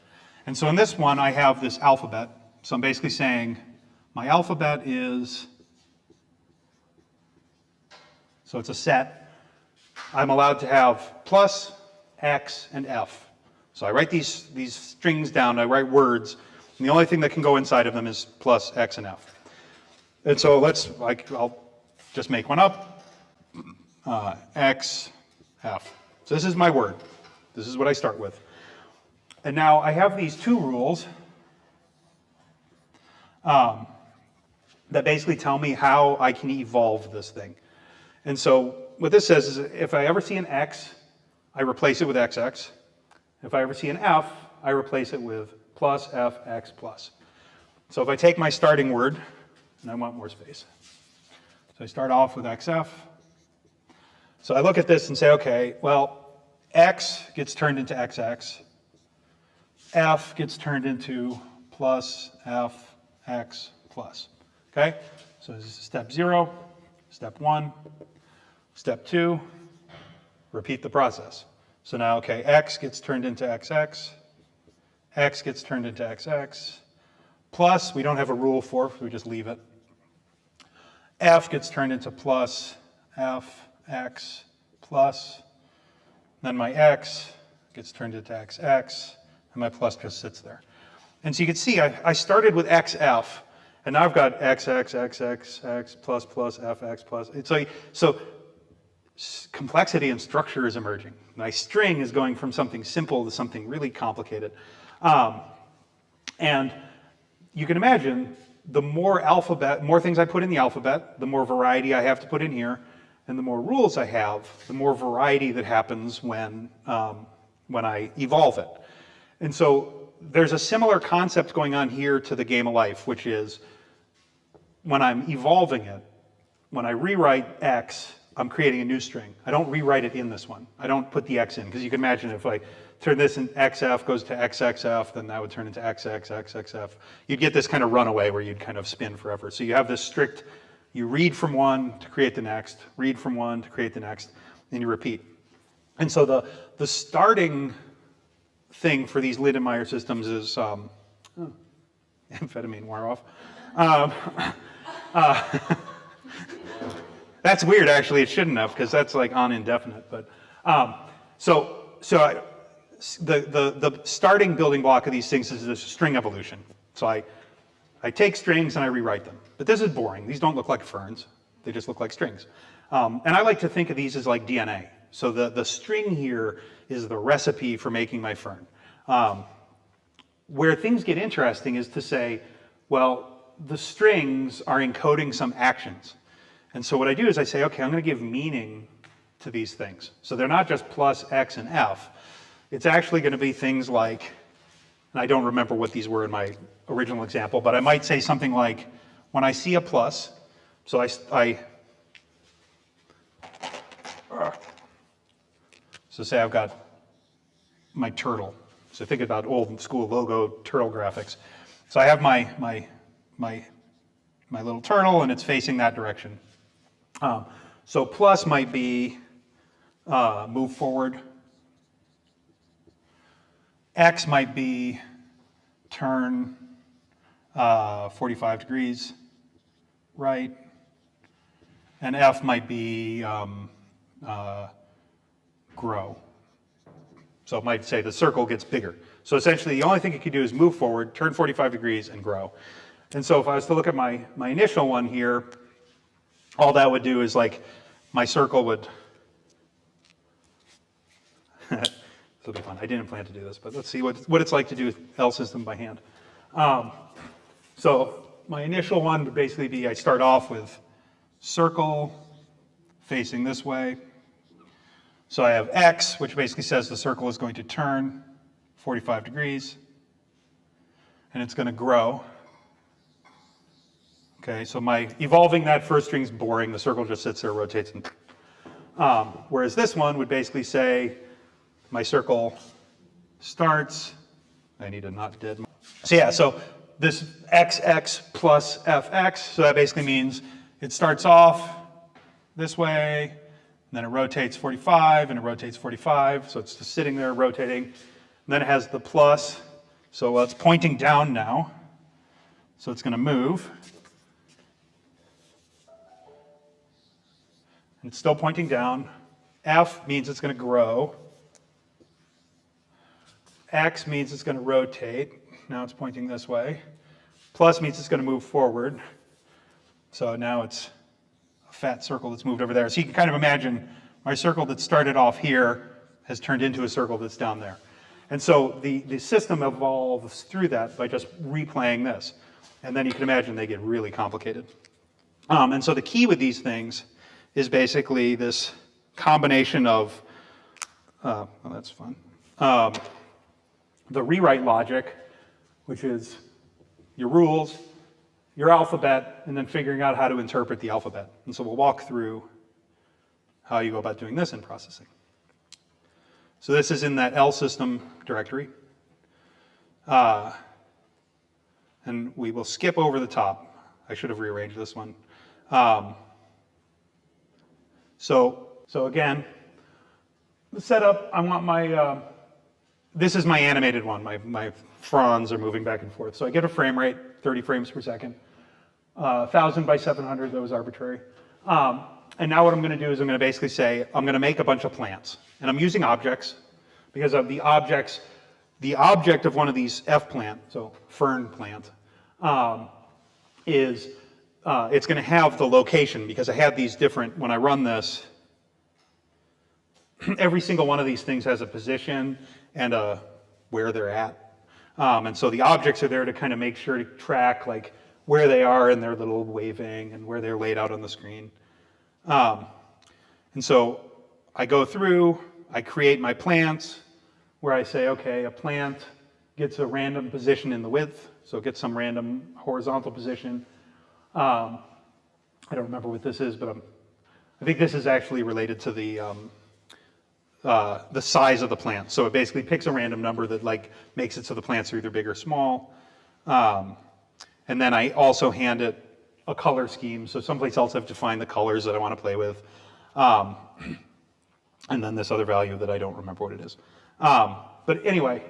And so in this one, I have this alphabet. So I'm basically saying my alphabet is, so it's a set. I'm allowed to have plus, X, and F. So I write these strings down, I write words, and the only thing that can go inside of them is plus, X, and F. And so I'll just make one up, X, F. So this is my word. This is what I start with. And now I have these two rules that basically tell me how I can evolve this thing. And so what this says is if I ever see an X, I replace it with XX. If I ever see an F, I replace it with plus F, X plus. So if I take my starting word, and I want more space. So I start off with XF. So I look at this and say, okay, well, X gets turned into XX. F gets turned into plus F, X plus. Okay? So this is step 0, step 1. Step 2, repeat the process. So now, okay, X gets turned into XX, X gets turned into XX, plus, we don't have a rule for, so we just leave it. F gets turned into plus, F, X, plus, then my X gets turned into XX, and my plus just sits there. And so you can see, I started with XF, and now I've got XX, XX, X, plus, plus, FX, plus. So complexity and structure is emerging. My string is going from something simple to something really complicated. And you can imagine the more things I put in the alphabet, the more variety I have to put in here, and the more rules I have, the more variety that happens when I evolve it. And so there's a similar concept going on here to the game of life, which is when I'm evolving it, when I rewrite X, I'm creating a new string. I don't rewrite it in this one. I don't put the X in, because you can imagine if I turn this in XF goes to XXF, then that would turn into XXXXF. You'd get this kind of runaway where you'd kind of spin forever. So you have this strict, you read from one to create the next, read from one to create the next, and you repeat. And so the starting thing for these Lindenmayer systems is, amphetamine wore off. That's weird, actually. It shouldn't have, because that's like on indefinite. But the starting building block of these things is this string evolution. So I take strings and I rewrite them. But this is boring. These don't look like ferns. They just look like strings. And I like to think of these as like DNA. So the string here is the recipe for making my fern. Where things get interesting is to say, well, the strings are encoding some actions. And so what I do is I say, okay, I'm going to give meaning to these things. So they're not just plus, X, and F. It's actually going to be things like, and I don't remember what these were in my original example, but I might say something like, when I see a plus, so so say I've got my turtle. So think about old school logo turtle graphics. So I have my little turtle, and it's facing that direction. So plus might be move forward. X might be turn 45 degrees right. And F might be grow. So it might say the circle gets bigger. So essentially the only thing it could do is move forward, turn 45 degrees, and grow. And so if I was to look at my initial one here, all that would do is like my circle would, this will be fun. I didn't plan to do this, but let's see what it's like to do L system by hand. So my initial one would basically be I start off with circle facing this way. So I have X, which basically says the circle is going to turn 45 degrees, and it's going to grow. Okay, so my evolving that first string is boring. The circle just sits there, rotates, and whereas this one would basically say my circle starts. I need a not dead. So yeah, so this XX plus FX, so that basically means it starts off this way, and then it rotates 45, and it rotates 45, so it's just sitting there rotating. And then it has the plus, so it's pointing down now, so it's going to move. And it's still pointing down. F means it's going to grow. X means it's going to rotate. Now it's pointing this way. Plus means it's going to move forward. So now it's a fat circle that's moved over there. So you can kind of imagine my circle that started off here has turned into a circle that's down there. And so the system evolves through that by just replaying this. And then you can imagine they get really complicated. And so the key with these things is basically this combination of, well, that's fun, the rewrite logic, which is your rules, your alphabet, and then figuring out how to interpret the alphabet. And so we'll walk through how you go about doing this in processing. So this is in that L system directory. And we will skip over the top. I should have rearranged this one. So again, the setup, I want my, this is my animated one. My fronds are moving back and forth. So I get a frame rate, 30 frames per second. 1,000 by 700, that was arbitrary. And now what I'm going to do is I'm going to basically say, I'm going to make a bunch of plants. And I'm using objects because of the objects. The object of one of these F plant, so fern plant, is it's going to have the location because I have these different, when I run this, every single one of these things has a position and where they're at. And so the objects are there to kind of make sure to track like where they are in their little waving and where they're laid out on the screen. And so I go through, I create my plants where I say, okay, a plant gets a random position in the width, so it gets some random horizontal position. I don't remember what this is, but I think this is actually related to the size of the plant. So it basically picks a random number that like makes it so the plants are either big or small. And then I also hand it a color scheme. So someplace else I've defined the colors that I want to play with. And then this other value that I don't remember what it is. But anyway,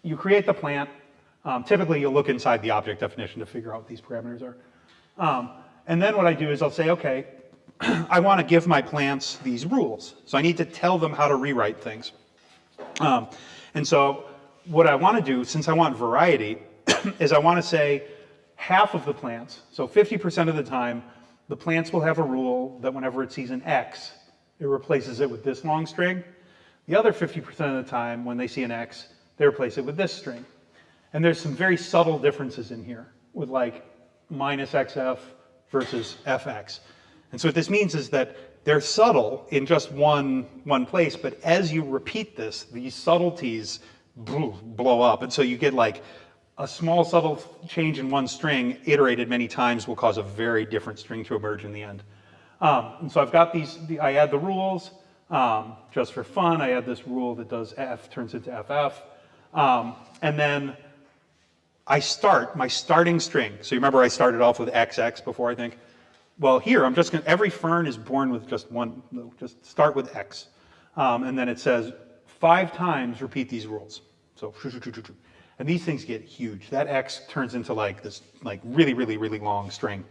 you create the plant. Typically you'll look inside the object definition to figure out what these parameters are. And then what I do is I'll say, okay, I want to give my plants these rules. So I need to tell them how to rewrite things. And so what I want to do, since I want variety, is I want to say half of the plants, so 50% of the time, the plants will have a rule that whenever it sees an X, it replaces it with this long string. The other 50% of the time, when they see an X, they replace it with this string. And there's some very subtle differences in here with like minus XF versus FX. And so what this means is that they're subtle in just one place, but as you repeat this, these subtleties blow up. And so you get like a small subtle change in one string iterated many times will cause a very different string to emerge in the end. And so I've got these, I add the rules just for fun. I add this rule that does F turns into FF. And then my starting string. So you remember I started off with XX before, I think? Well, here I'm just going to, every fern is born with just one, just start with X. And then it says 5 times repeat these rules. So, and these things get huge. That X turns into like this like really, really, really long string.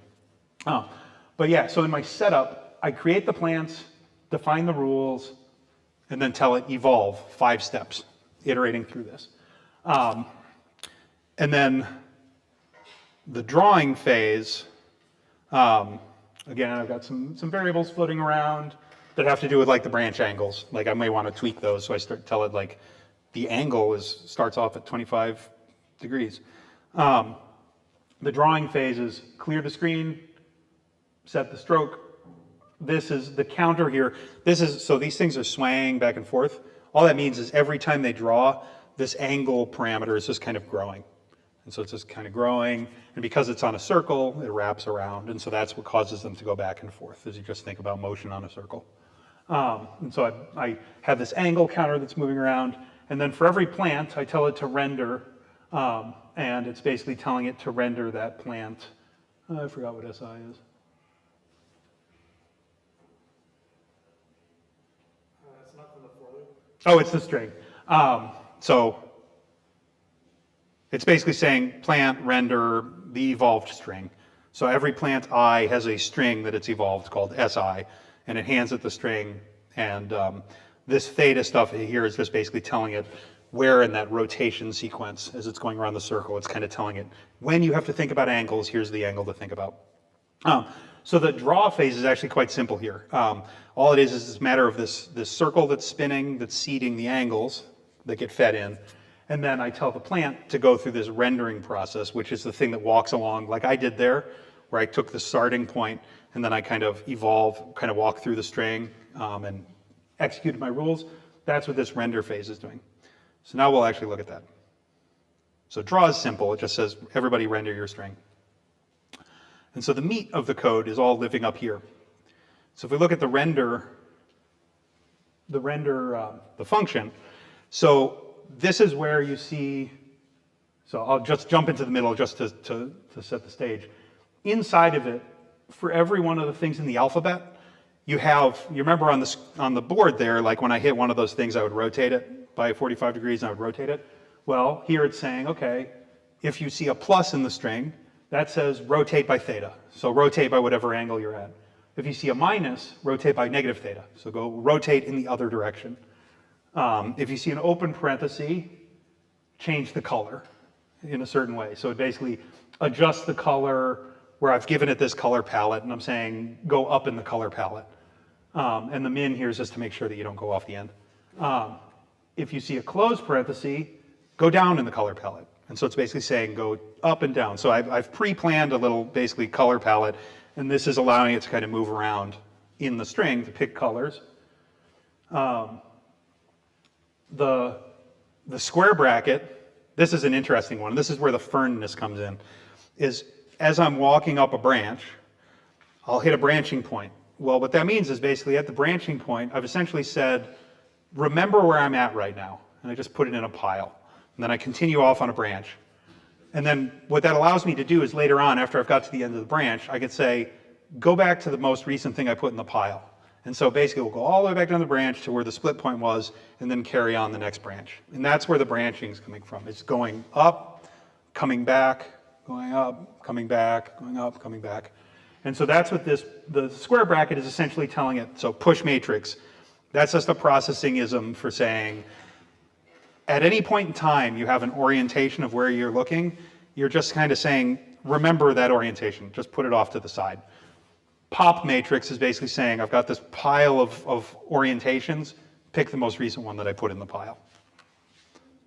But yeah, so in my setup, I create the plants, define the rules, and then tell it evolve 5 steps, iterating through this. And then the drawing phase, again, I've got some variables floating around that have to do with like the branch angles. Like I may want to tweak those, so I tell it like the angle starts off at 25 degrees. The drawing phase is clear the screen, set the stroke. This is the counter here. So these things are swaying back and forth. All that means is every time they draw, this angle parameter is just kind of growing. And so it's just kind of growing, and because it's on a circle, it wraps around, and so that's what causes them to go back and forth, as you just think about motion on a circle. And so I have this angle counter that's moving around, and then for every plant, I tell it to render, and it's basically telling it to render that plant. I forgot what SI is. It's not from the for loop. Oh, it's the string. So it's basically saying plant render the evolved string. So every plant I has a string that it's evolved called SI, and it hands it the string. And this theta stuff here is just basically telling it where in that rotation sequence, as it's going around the circle, it's kind of telling it when you have to think about angles, here's the angle to think about. So the draw phase is actually quite simple here. All it is this matter of this circle that's spinning, that's seeding the angles that get fed in. And then I tell the plant to go through this rendering process, which is the thing that walks along like I did there, where I took the starting point and then I kind of walk through the string and executed my rules. That's what this render phase is doing. So now we'll actually look at that. So draw is simple. It just says, everybody render your string. And so the meat of the code is all living up here. So if we look at the function, so this is where you see, so I'll just jump into the middle just to set the stage. Inside of it, for every one of the things in the alphabet, you remember on the board there, like when I hit one of those things, I would rotate it by 45 degrees and I would rotate it. Well, here it's saying, okay, if you see a plus in the string, that says rotate by theta. So rotate by whatever angle you're at. If you see a minus, rotate by negative theta. So go rotate in the other direction. If you see an open parenthesis, change the color in a certain way. So it basically adjusts the color where I've given it this color palette, and I'm saying go up in the color palette. And the min here is just to make sure that you don't go off the end. If you see a closed parenthesis, go down in the color palette. And so it's basically saying go up and down. So I've pre-planned a little basically color palette, and this is allowing it to kind of move around in the string to pick colors. The square bracket, this is an interesting one. This is where the fernness comes in, is as I'm walking up a branch, I'll hit a branching point. Well, what that means is basically at the branching point, I've essentially said, remember where I'm at right now. And I just put it in a pile. And then I continue off on a branch. And then what that allows me to do is later on, after I've got to the end of the branch, I could say, go back to the most recent thing I put in the pile. And so basically we'll go all the way back down the branch to where the split point was, and then carry on the next branch. And that's where the branching is coming from. It's going up, coming back, going up, coming back, going up, coming back. And so that's what the square bracket is essentially telling it. So push matrix, that's just a processing-ism for saying, at any point in time, you have an orientation of where you're looking. You're just kind of saying, remember that orientation. Just put it off to the side. Pop matrix is basically saying, I've got this pile of orientations. Pick the most recent one that I put in the pile.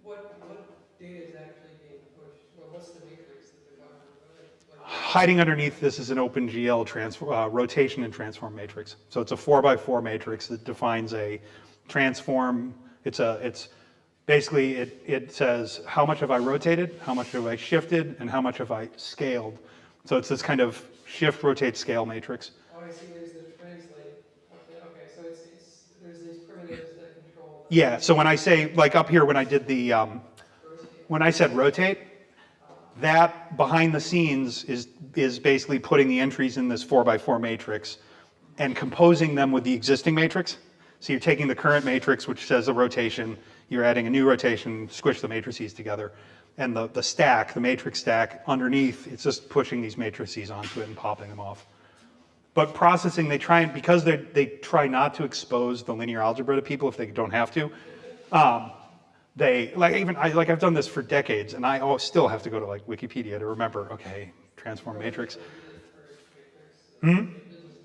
What data is actually being pushed? Well, what's the matrix that they're talking about? Hiding underneath this is an OpenGL rotation and transform matrix. So it's a 4x4 matrix that defines a transform. It's basically, it says how much have I rotated, how much have I shifted, and how much have I scaled. So it's this kind of shift, rotate, scale matrix. Oh, I see. There's the translate. Okay. So there's these primitives that control. Yeah. So when I say, like up here, when I did the, when I said rotate, That behind the scenes is basically putting the entries in this 4x4 matrix and composing them with the existing matrix. So you're taking the current matrix, which says a rotation, you're adding a new rotation, squish the matrices together. And the stack, the matrix stack underneath, it's just pushing these matrices onto it and popping them off. But processing, they try and, because they try not to expose the linear algebra to people if they don't have to, I've done this for decades, and I still have to go to like Wikipedia to remember, okay, transform matrix. Did debugger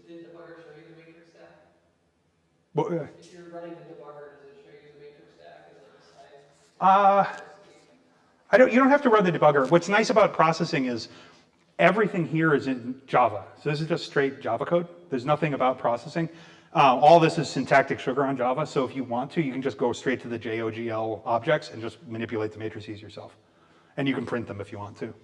show you the matrix stack? Well, If you're running the debugger, does it show you the matrix stack as like a side? you don't have to run the debugger. What's nice about processing is everything here is in Java. So this is just straight Java code. There's nothing about processing. All this is syntactic sugar on Java. So if you want to, you can just go straight to the JOGL objects and just manipulate the matrices yourself. And you can print them if you want to. The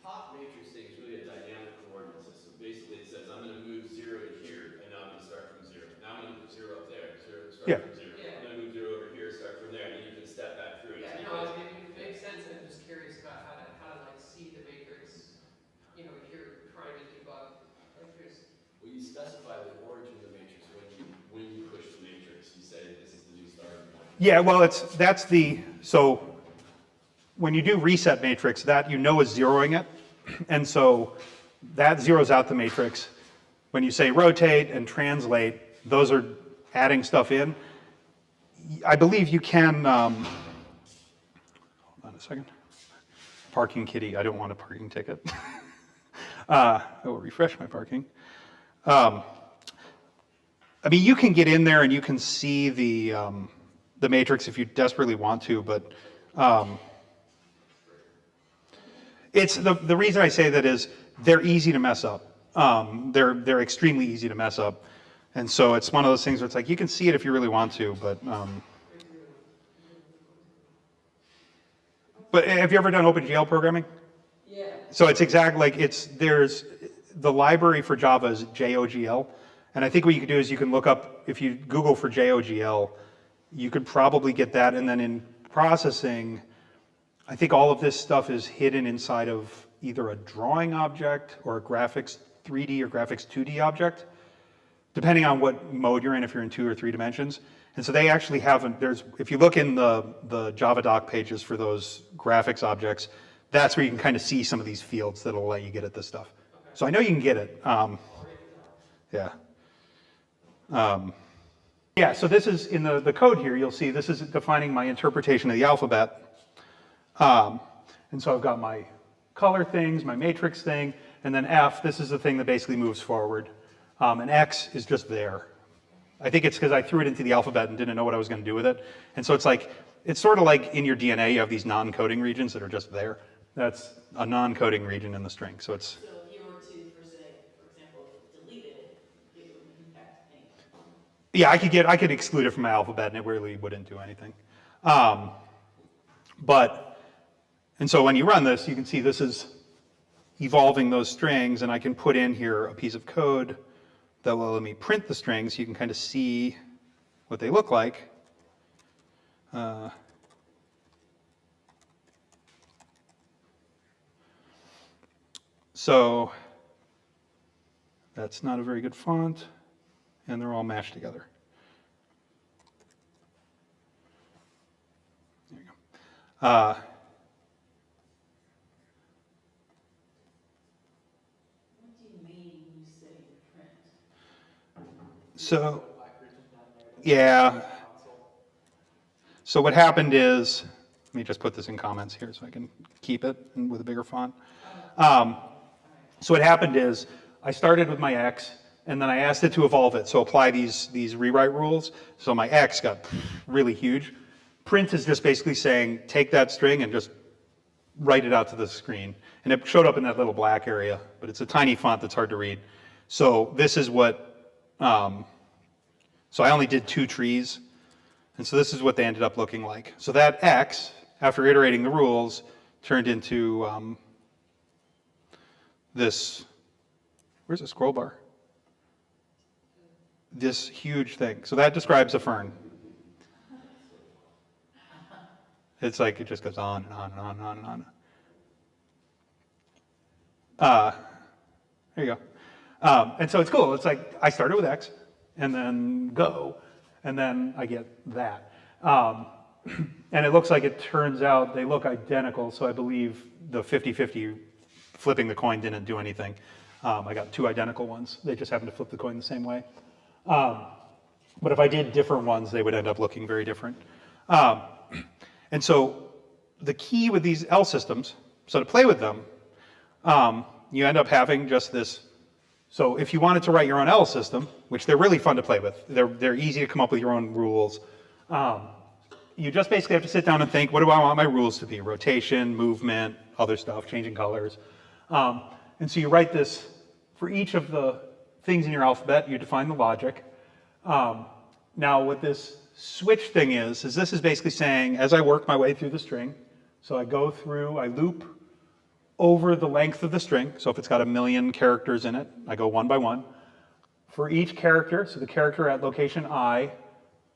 pop matrix thing is really a dynamic coordinate system. Basically, it says I'm going to move 0 to here, and now I'm going to start from 0. Now I'm going to put 0 up there, start from 0. Yeah. I'm going to move 0 over here, start from there, and then you can step back through it. Yeah, no, it makes sense. I'm just curious about how to like see the matrix. You know, if you're trying to debug, like there's. Well, you specify the origin of the matrix when you push the matrix. You say this is the new starting point. Yeah, well, so when you do reset matrix, that you know is zeroing it. And so that zeroes out the matrix. When you say rotate and translate, those are adding stuff in. I believe you can, hold on a second. Parking kitty, I don't want a parking ticket. I will refresh my parking. I mean, you can get in there and you can see the matrix if you desperately want to, but it's the reason I say that is they're easy to mess up. They're extremely easy to mess up, and so it's one of those things where it's like you can see it if you really want to, but have you ever done OpenGL programming? Yeah. So it's exactly like there's the library for Java is JOGL, and I think what you can do is you can look up, if you Google for JOGL, you could probably get that, and then in processing, I think all of this stuff is hidden inside of either a drawing object or a graphics 3D or graphics 2D object, depending on what mode you're in, if you're in 2 or 3 dimensions. And so they actually have, if you look in the Java doc pages for those graphics objects, that's where you can kind of see some of these fields that'll let you get at this stuff. So I know you can get it. Yeah. Yeah, so this is in the code here, you'll see this is defining my interpretation of the alphabet. And so I've got my color things, my matrix thing, and then F, this is the thing that basically moves forward. And X is just there. I think it's because I threw it into the alphabet and didn't know what I was going to do with it. And so it's sort of like in your DNA, you have these non-coding regions that are just there. That's a non-coding region in the string. So it's. So if you were to, for example, delete it, it would impact anything. Yeah, I could exclude it from my alphabet and it really wouldn't do anything. And so when you run this, you can see this is evolving those strings, and I can put in here a piece of code that will let me print the strings so you can kind of see what they look like. So that's not a very good font, and they're all mashed together. There you go. So, yeah. So what happened is, let me just put this in comments here so I can keep it with a bigger font. So what happened is, I started with my X, and then I asked it to evolve it. So apply these rewrite rules. So my X got really huge. Print is just basically saying, take that string and just write it out to the screen. And it showed up in that little black area, but it's a tiny font that's hard to read. So this is what, so I only did 2 trees, and so this is what they ended up looking like. So that X, after iterating the rules, turned into this, where's the scroll bar? This huge thing. So that describes a fern. It's like it just goes on and on and on and on and on. There you go. And so it's cool. It's like I started with X and then go, and then I get that. And it looks like it turns out they look identical, so I believe the 50-50 flipping the coin didn't do anything. I got two identical ones. They just happened to flip the coin the same way. But if I did different ones, they would end up looking very different. And so the key with these L systems, so to play with them, you end up having just this. So if you wanted to write your own L system, which they're really fun to play with, they're easy to come up with your own rules. You just basically have to sit down and think, what do I want my rules to be? Rotation, movement, other stuff, changing colors. And so you write this for each of the things in your alphabet, you define the logic. Now what this switch thing is this is basically saying, as I work my way through the string, so I go through, I loop over the length of the string. So if it's got 1,000,000 characters in it, I go one by one. For each character, so the character at location I,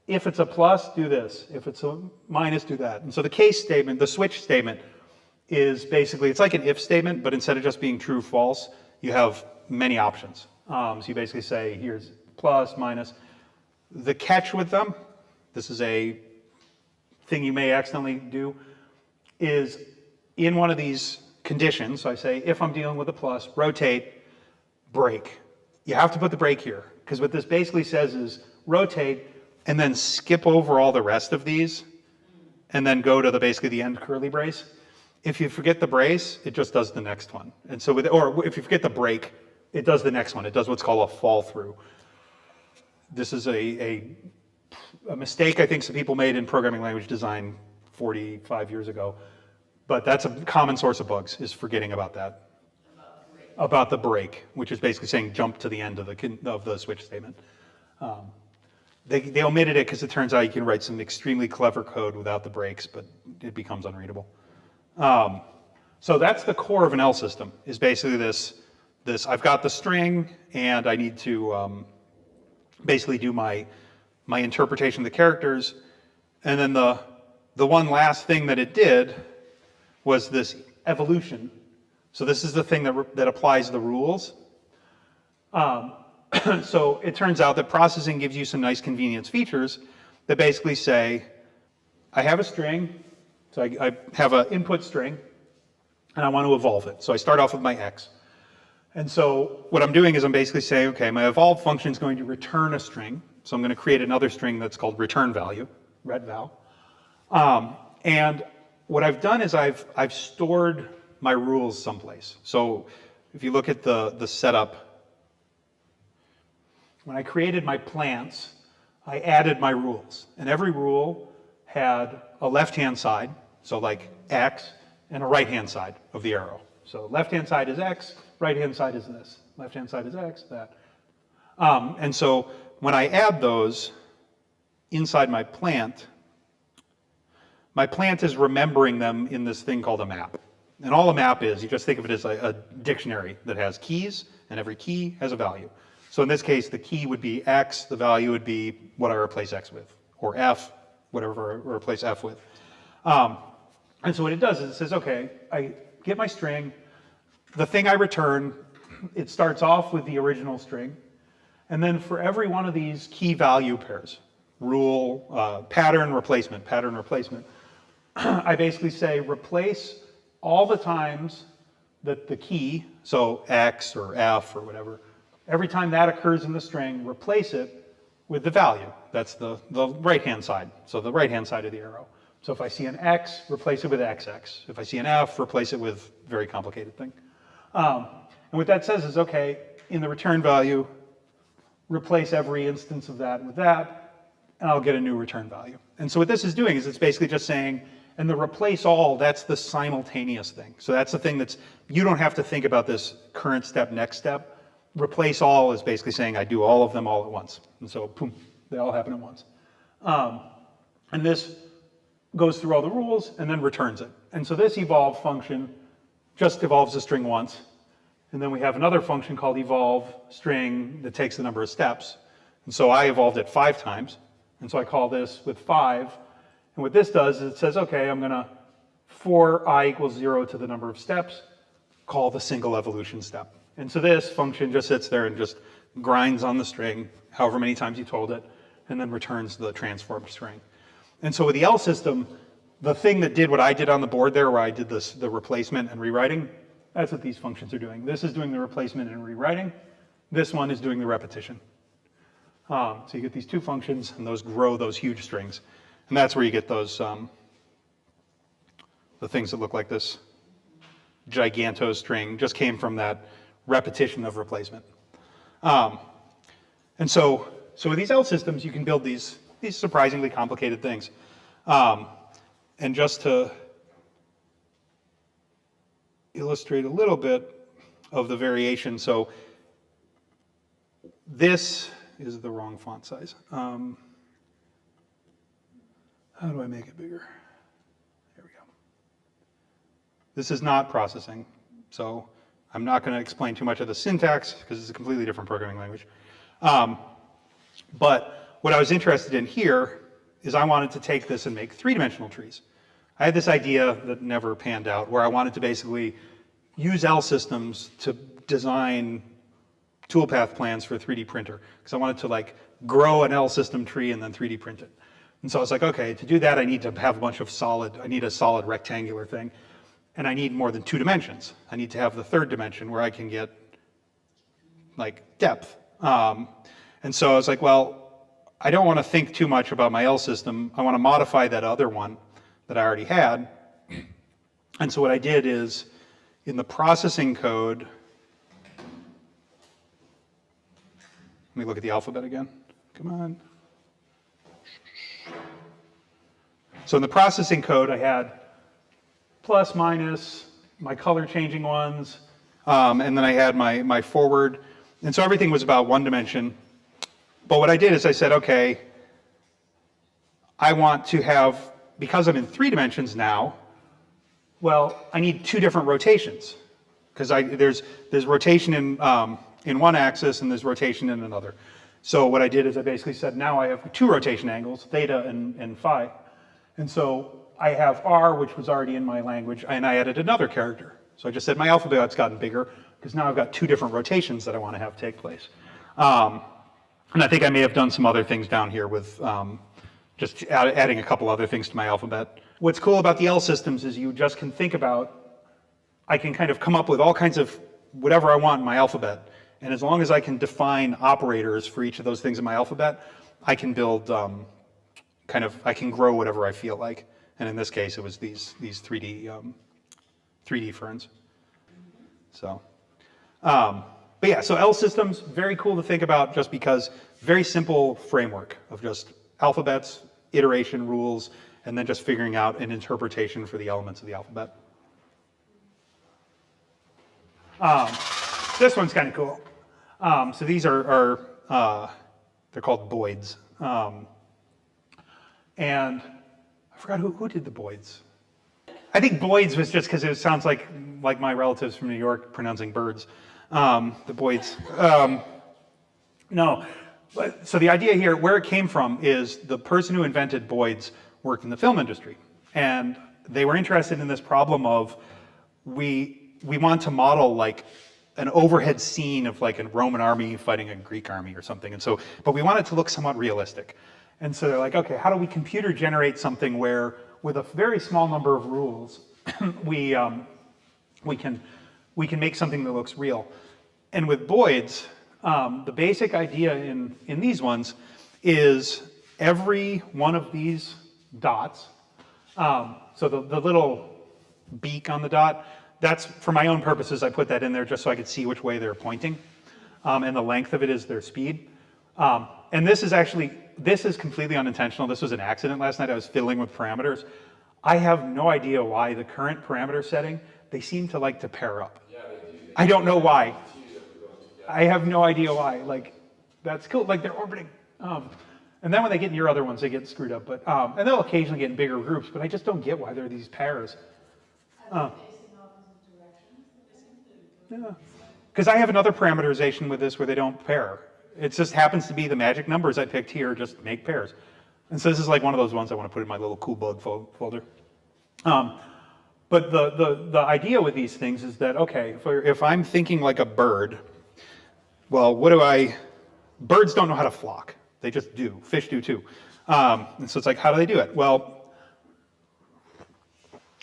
if it's a plus, do this. If it's a minus, do that. And so the case statement, the switch statement, is basically, it's like an if statement, but instead of just being true, false, you have many options. So you basically say, here's plus, minus. The catch with them, this is a thing you may accidentally do, is in one of these conditions, so I say, if I'm dealing with a plus, rotate, break. You have to put the break here, because what this basically says is rotate, and then skip over all the rest of these, and then go to basically the end curly brace. If you forget the brace, it just does the next one. And so, or if you forget the break, it does the next one. It does what's called a fall through. This is a mistake I think some people made in programming language design 45 years ago. But that's a common source of bugs, is forgetting about that. About the break, which is basically saying jump to the end of the switch statement. They omitted it because it turns out you can write some extremely clever code without the breaks, but it becomes unreadable. So that's the core of an L system, is basically this I've got the string and I need to basically do my interpretation of the characters. And then the one last thing that it did was this evolution. So this is the thing that applies the rules. So it turns out that processing gives you some nice convenience features that basically say, I have a string, so I have an input string, and I want to evolve it. So I start off with my x. And so what I'm doing is I'm basically saying, okay, my evolve function is going to return a string. So I'm going to create another string that's called return value, retval. And what I've done is I've stored my rules someplace. So if you look at the setup, when I created my plants, I added my rules. And every rule had a left-hand side, so like x, and a right-hand side of the arrow. So left-hand side is x, right-hand side is this. Left-hand side is x, that. And so when I add those inside my plant is remembering them in this thing called a map. And all a map is, you just think of it as a dictionary that has keys, and every key has a value. So in this case, the key would be x, the value would be what I replace x with, or f, whatever I replace f with. And so what it does is it says, okay, I get my string, the thing I return, it starts off with the original string, and then for every one of these key value pairs, rule, pattern, replacement, I basically say replace all the times that the key, so x or f or whatever, every time that occurs in the string, replace it with the value. That's the right-hand side, so the right-hand side of the arrow. So if I see an x, replace it with xx. If I see an f, replace it with very complicated thing. And what that says is, okay, in the return value, replace every instance of that with that, and I'll get a new return value. And so what this is doing is it's basically just saying, and the replace all, that's the simultaneous thing. So that's the thing that's, you don't have to think about this current step, next step. Replace all is basically saying I do all of them all at once. And so, boom, they all happen at once. And this goes through all the rules and then returns it. And so this evolve function just evolves a string once. And then we have another function called evolve string that takes the number of steps. And so I evolved it 5 times. And so I call this with 5. And what this does is it says, okay, I'm going to, for I equals 0 to the number of steps, call the single evolution step. And so this function just sits there and just grinds on the string, however many times you told it, and then returns the transformed string. And so with the L system, the thing that did what I did on the board there, where I did this, the replacement and rewriting, that's what these functions are doing. This is doing the replacement and rewriting. This one is doing the repetition. So you get these two functions, and those grow those huge strings. And that's where you get those, the things that look like this giganto string, just came from that repetition of replacement. And so with these L systems, you can build these surprisingly complicated things. And just to illustrate a little bit of the variation, so this is the wrong font size. How do I make it bigger? There we go. This is not processing, so I'm not going to explain too much of the syntax because it's a completely different programming language. But what I was interested in here is I wanted to take this and make three-dimensional trees. I had this idea that never panned out where I wanted to basically use L systems to design toolpath plans for a 3D printer because I wanted to like grow an L system tree and then 3D print it. And so I was like, okay, to do that I need to have a bunch of I need a solid rectangular thing, and I need more than 2 dimensions. I need to have the third dimension where I can get like depth. And so I was like, well, I don't want to think too much about my L system. I want to modify that other one that I already had. And so what I did is in the processing code, let me look at the alphabet again. Come on. So in the processing code, I had plus, minus, my color changing ones, and then I had my forward. And so everything was about 1 dimension. But what I did is I said, okay, I want to have, because I'm in 3 dimensions now, well, I need 2 different rotations. Because there's rotation in one axis and there's rotation in another. So what I did is I basically said, now I have 2 rotation angles, theta and phi. And so I have R, which was already in my language, and I added another character. So I just said my alphabet's gotten bigger because now I've got 2 different rotations that I want to have take place. And I think I may have done some other things down here with just adding a couple other things to my alphabet. What's cool about the L systems is you just can think about, I can kind of come up with all kinds of whatever I want in my alphabet. And as long as I can define operators for each of those things in my alphabet, I can build I can grow whatever I feel like. And in this case, it was these 3D ferns. So, but yeah, so L systems, very cool to think about just because very simple framework of just alphabets, iteration rules, and then just figuring out an interpretation for the elements of the alphabet. This one's kind of cool. So these are they're called Boids. And I forgot who did the Boids. I think Boids was just because it sounds like my relatives from New York pronouncing birds. The Boids. No. But, so the idea here, where it came from, is the person who invented Boids worked in the film industry. And they were interested in this problem of we want to model like an overhead scene of like a Roman army fighting a Greek army or something. And so, but we want it to look somewhat realistic. And so they're like, okay, how do we computer generate something where with a very small number of rules, we can make something that looks real. And with Boids, the basic idea in these ones is every one of these dots, so the little beak on the dot, that's for my own purposes, I put that in there just so I could see which way they're pointing. And the length of it is their speed. And this is completely unintentional. This was an accident last night. I was fiddling with parameters. I have no idea why the current parameter setting, they seem to like to pair up. Yeah, they do. I don't know why. I have no idea why. Like, that's cool. Like, they're orbiting. And then when they get near other ones, they get screwed up. But and they'll occasionally get in bigger groups, but I just don't get why there are these pairs. Yeah. Because I have another parameterization with this where they don't pair. It just happens to be the magic numbers I picked here just make pairs. And so this is like one of those ones I want to put in my little cool bug folder. But the idea with these things is that, okay, if I'm thinking like a bird, well, birds don't know how to flock. They just do. Fish do too. And so it's like, how do they do it? Well,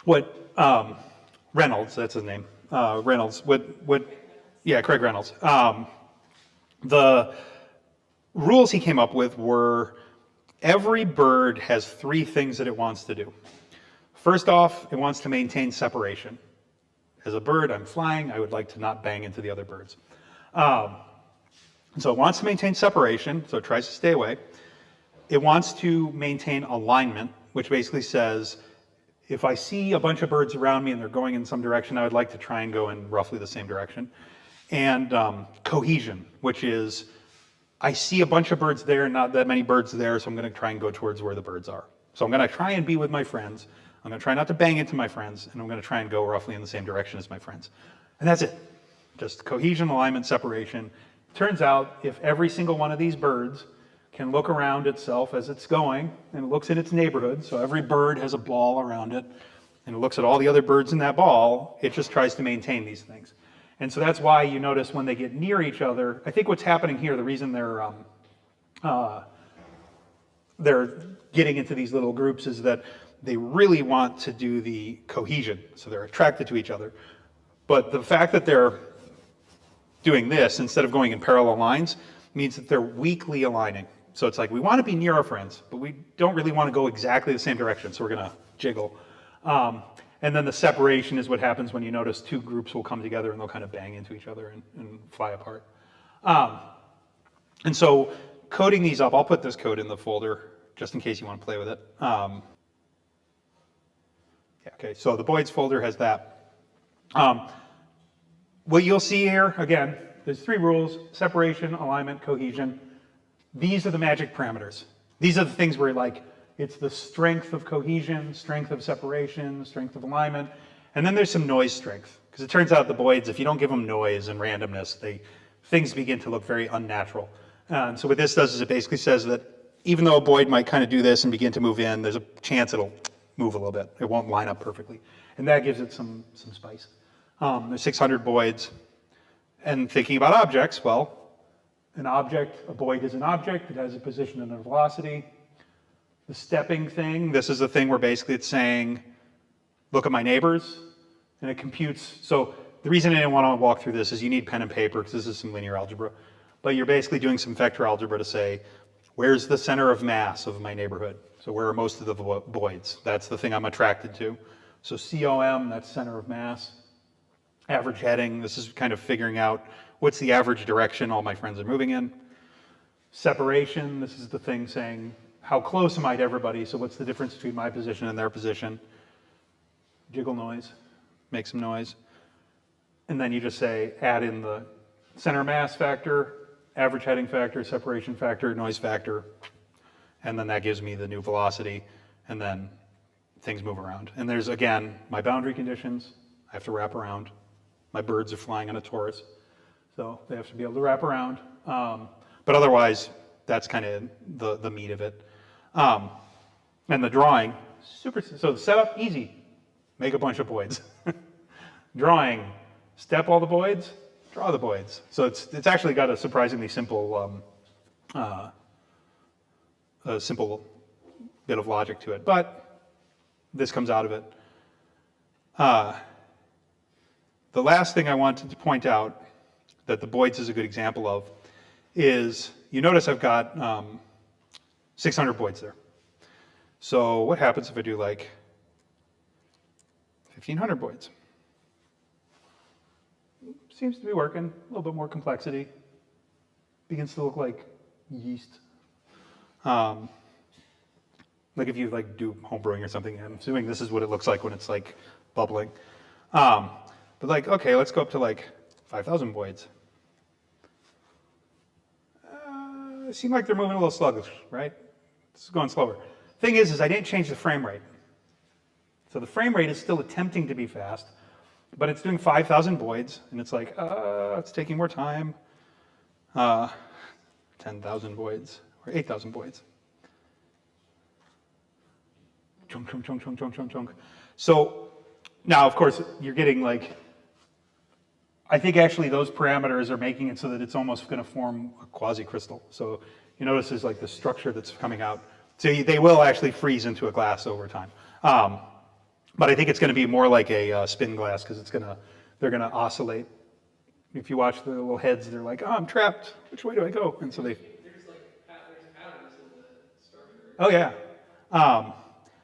what Reynolds, that's his name, Reynolds, Craig Reynolds. The rules he came up with were every bird has 3 things that it wants to do. First off, it wants to maintain separation. As a bird, I'm flying, I would like to not bang into the other birds. So it wants to maintain separation, so it tries to stay away. It wants to maintain alignment, which basically says, if I see a bunch of birds around me and they're going in some direction, I would like to try and go in roughly the same direction. And cohesion, which is, I see a bunch of birds there, not that many birds there, so I'm going to try and go towards where the birds are. So I'm going to try and be with my friends. I'm going to try not to bang into my friends, and I'm going to try and go roughly in the same direction as my friends. And that's it. Just cohesion, alignment, separation. Turns out, if every single one of these birds can look around itself as it's going, and it looks in its neighborhood, so every bird has a ball around it, and it looks at all the other birds in that ball, it just tries to maintain these things. And so that's why you notice when they get near each other, I think what's happening here, the reason they're getting into these little groups is that they really want to do the cohesion, so they're attracted to each other. But the fact that they're doing this instead of going in parallel lines means that they're weakly aligning. So it's like, we want to be near our friends, but we don't really want to go exactly the same direction, so we're going to jiggle. And then the separation is what happens when you notice 2 groups will come together and they'll kind of bang into each other and fly apart. And so coding these up, I'll put this code in the folder just in case you want to play with it. Okay, so the Boids folder has that. What you'll see here, again, there's 3 rules: separation, alignment, cohesion. These are the magic parameters. These are the things where like, it's the strength of cohesion, strength of separation, strength of alignment, and then there's some noise strength. Because it turns out the Boids, if you don't give them noise and randomness, things begin to look very unnatural. And so what this does is it basically says that even though a Boid might kind of do this and begin to move in, there's a chance it'll move a little bit. It won't line up perfectly. And that gives it some spice. There's 600 Boids. And thinking about objects, well, a Boid is an object. It has a position and a velocity. The stepping thing, this is the thing where basically it's saying, look at my neighbors, and it computes. So the reason I didn't want to walk through this is you need pen and paper because this is some linear algebra. But you're basically doing some vector algebra to say, where's the center of mass of my neighborhood? So where are most of the Boids? That's the thing I'm attracted to. So COM, that's center of mass. Average heading, this is kind of figuring out what's the average direction all my friends are moving in. Separation, this is the thing saying, how close am I to everybody? So what's the difference between my position and their position? Jiggle noise, make some noise. And then you just say, add in the center mass factor, average heading factor, separation factor, noise factor. And then that gives me the new velocity. And then things move around. And there's, again, my boundary conditions. I have to wrap around. My birds are flying on a torus. So they have to be able to wrap around. But otherwise, that's kind of the meat of it. And the drawing, so the setup, easy. Make a bunch of Boids. Drawing, step all the Boids, draw the Boids. So it's actually got a surprisingly simple bit of logic to it. But this comes out of it. The last thing I wanted to point out that the Boids is a good example of is, you notice I've got 600 Boids there. So what happens if I do like 1,500 Boids? Seems to be working, a little bit more complexity. Begins to look like yeast. Like if you like do home brewing or something, I'm assuming this is what it looks like when it's like bubbling. But like, okay, let's go up to like 5,000 Boids. It seems like they're moving a little sluggish, right? This is going slower. Thing is I didn't change the frame rate. So the frame rate is still attempting to be fast, but it's doing 5,000 Boids, and it's like, it's taking more time. 10,000 Boids, or 8,000 Boids. chunk, chunk, chunk, chunk, chunk, chunk, chunk. So now, of course, you're getting like, I think actually those parameters are making it so that it's almost going to form a quasi-crystal. So you notice there's like the structure that's coming out. So they will actually freeze into a glass over time. But I think it's going to be more like a spin glass because they're going to oscillate. If you watch the little heads, they're like, oh, I'm trapped. Which way do I go? And so they. There's atoms in the structure. Oh yeah.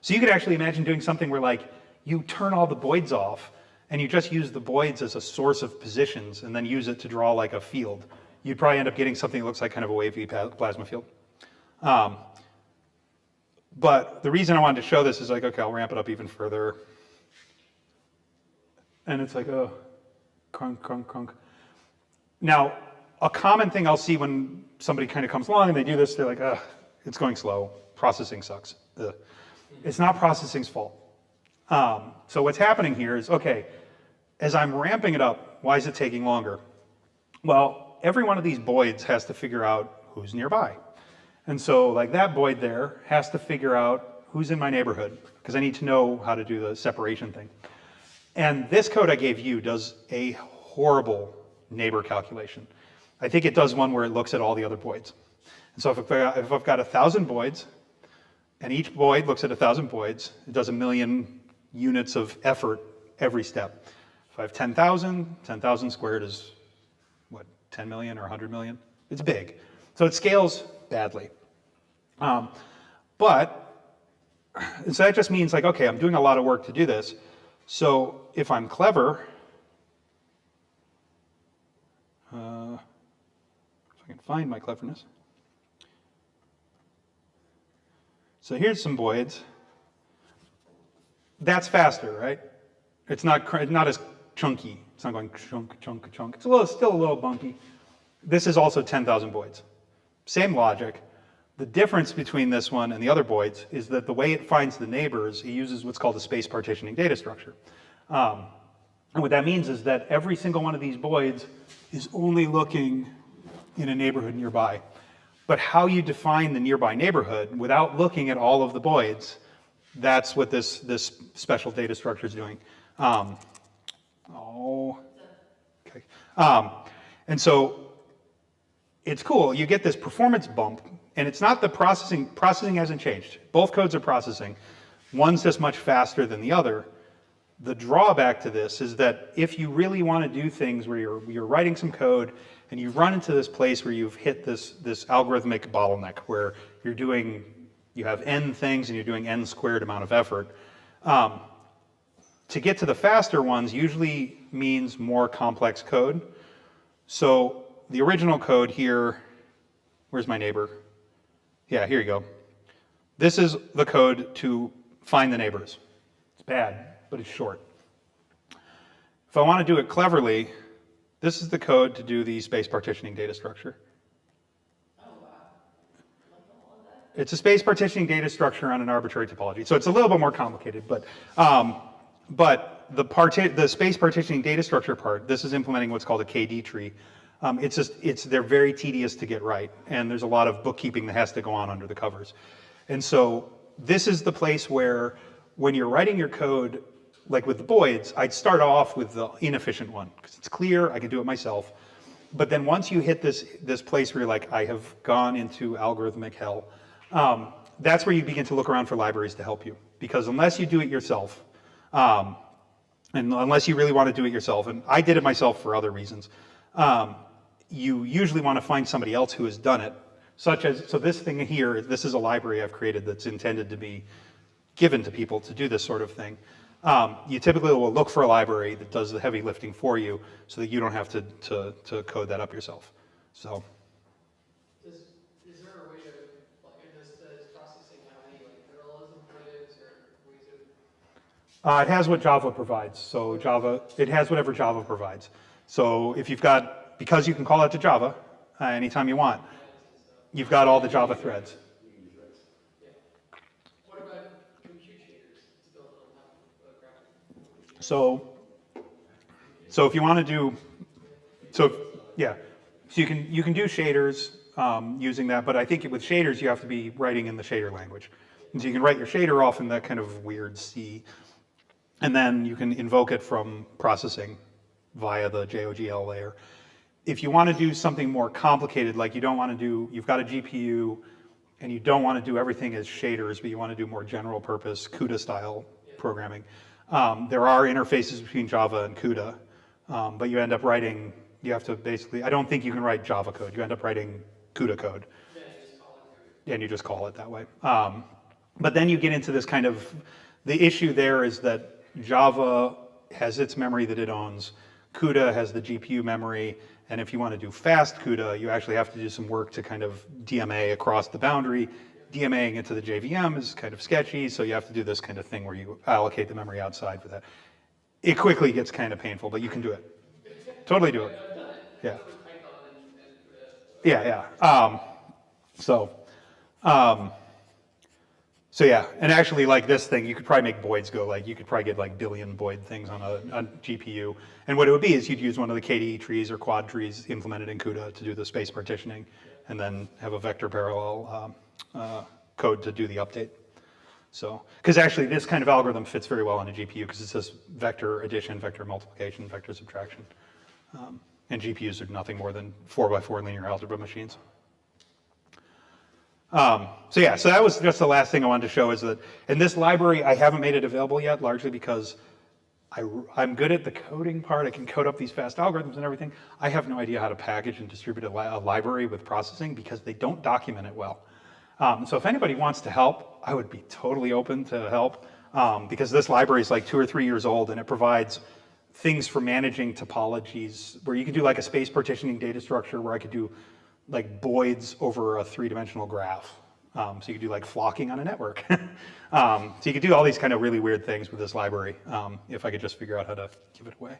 So you could actually imagine doing something where like you turn all the voids off and you just use the voids as a source of positions and then use it to draw like a field. You'd probably end up getting something that looks like kind of a wavy plasma field. But the reason I wanted to show this is like, okay, I'll ramp it up even further. And it's like, oh, crunk, crunk, crunk. Now, a common thing I'll see when somebody kind of comes along and they do this, they're like, ugh, it's going slow. Processing sucks. Ugh. It's not processing's fault. So what's happening here is, okay, as I'm ramping it up, why is it taking longer? Well, every one of these voids has to figure out who's nearby. And so like that void there has to figure out who's in my neighborhood because I need to know how to do the separation thing. And this code I gave you does a horrible neighbor calculation. I think it does one where it looks at all the other voids. And so if I've got 1,000 voids, and each void looks at 1,000 voids, it does 1,000,000 units of effort every step. If I have 10,000, 10,000 squared is, what, 10 million or 100 million? It's big. So it scales badly. So that just means like, okay, I'm doing a lot of work to do this. So if I'm clever, if I can find my cleverness. So here's some voids. That's faster, right? It's not as chunky. It's not going chunk, chunk, chunk. It's still a little bumpy. This is also 10,000 voids. Same logic. The difference between this one and the other voids is that the way it finds the neighbors, it uses what's called a space partitioning data structure. And what that means is that every single one of these voids is only looking in a neighborhood nearby. But how you define the nearby neighborhood without looking at all of the voids, that's what this special data structure is doing. Okay. And so it's cool. You get this performance bump, and it's not the processing. Processing hasn't changed. Both codes are processing. One's just much faster than the other. The drawback to this is that if you really want to do things where you're writing some code and you run into this place where you've hit this algorithmic bottleneck where you have n things and you're doing n squared amount of effort, to get to the faster ones usually means more complex code. So the original code here, where's my neighbor? Yeah, here you go. This is the code to find the neighbors. It's bad, but it's short. If I want to do it cleverly, this is the code to do the space partitioning data structure. Oh, wow. Like all of that? It's a space partitioning data structure on an arbitrary topology. So it's a little bit more complicated, but the space partitioning data structure part, this is implementing what's called a KD tree. They're very tedious to get right, and there's a lot of bookkeeping that has to go on under the covers. And so this is the place where when you're writing your code, like with the voids, I'd start off with the inefficient one, because it's clear, I can do it myself. But then once you hit this place where you're like, I have gone into algorithmic hell, that's where you begin to look around for libraries to help you. Because unless you do it yourself, and unless you really want to do it yourself, and I did it myself for other reasons, you usually want to find somebody else who has done it, so this thing here, this is a library I've created that's intended to be given to people to do this sort of thing. You typically will look for a library that does the heavy lifting for you so that you don't have to code that up yourself. So. Is there a way to, like, does processing have any like parallelism primitives or ways of? It has what Java provides. So it has whatever Java provides. So if because you can call it to Java anytime you want, you've got all the Java threads. Yeah. What about compute shaders to build on top of graphic? So if you want to do, yeah, so you can do shaders using that, but I think with shaders you have to be writing in the shader language. And so you can write your shader off in that kind of weird C, and then you can invoke it from processing via the JOGL layer. If you want to do something more complicated, like you don't want to do, you've got a GPU, and you don't want to do everything as shaders, but you want to do more general purpose CUDA style programming. There are interfaces between Java and CUDA, but you end up writing, you have to basically, I don't think you can write Java code. You end up writing CUDA code. Then you just call it CUDA. And you just call it that way. But then you get into this kind of, the issue there is that Java has its memory that it owns, CUDA has the GPU memory, and if you want to do fast CUDA, you actually have to do some work to kind of DMA across the boundary. DMAing it to the JVM is kind of sketchy, so you have to do this kind of thing where you allocate the memory outside for that. It quickly gets kind of painful, but you can do it. Totally do it. I've done it. Yeah. I've done it with Python and Yeah. So yeah, and actually like this thing, you could probably make Boids go like, you could probably get like billion Boid things on a GPU. And what it would be is you'd use one of the KDE trees or quad trees implemented in CUDA to do the space partitioning, and then have a vector parallel code to do the update. So, because actually this kind of algorithm fits very well on a GPU because it says vector addition, vector multiplication, vector subtraction. And GPUs are nothing more than 4x4 linear algebra machines. So yeah, so that was just the last thing I wanted to show is that in this library, I haven't made it available yet, largely because I'm good at the coding part. I can code up these fast algorithms and everything. I have no idea how to package and distribute a library with processing because they don't document it well. So if anybody wants to help, I would be totally open to help because this library is like 2 or 3 years old and it provides things for managing topologies where you could do like a space partitioning data structure where I could do like Boids over a 3-dimensional graph. So you could do like flocking on a network. So you could do all these kind of really weird things with this library if I could just figure out how to give it away.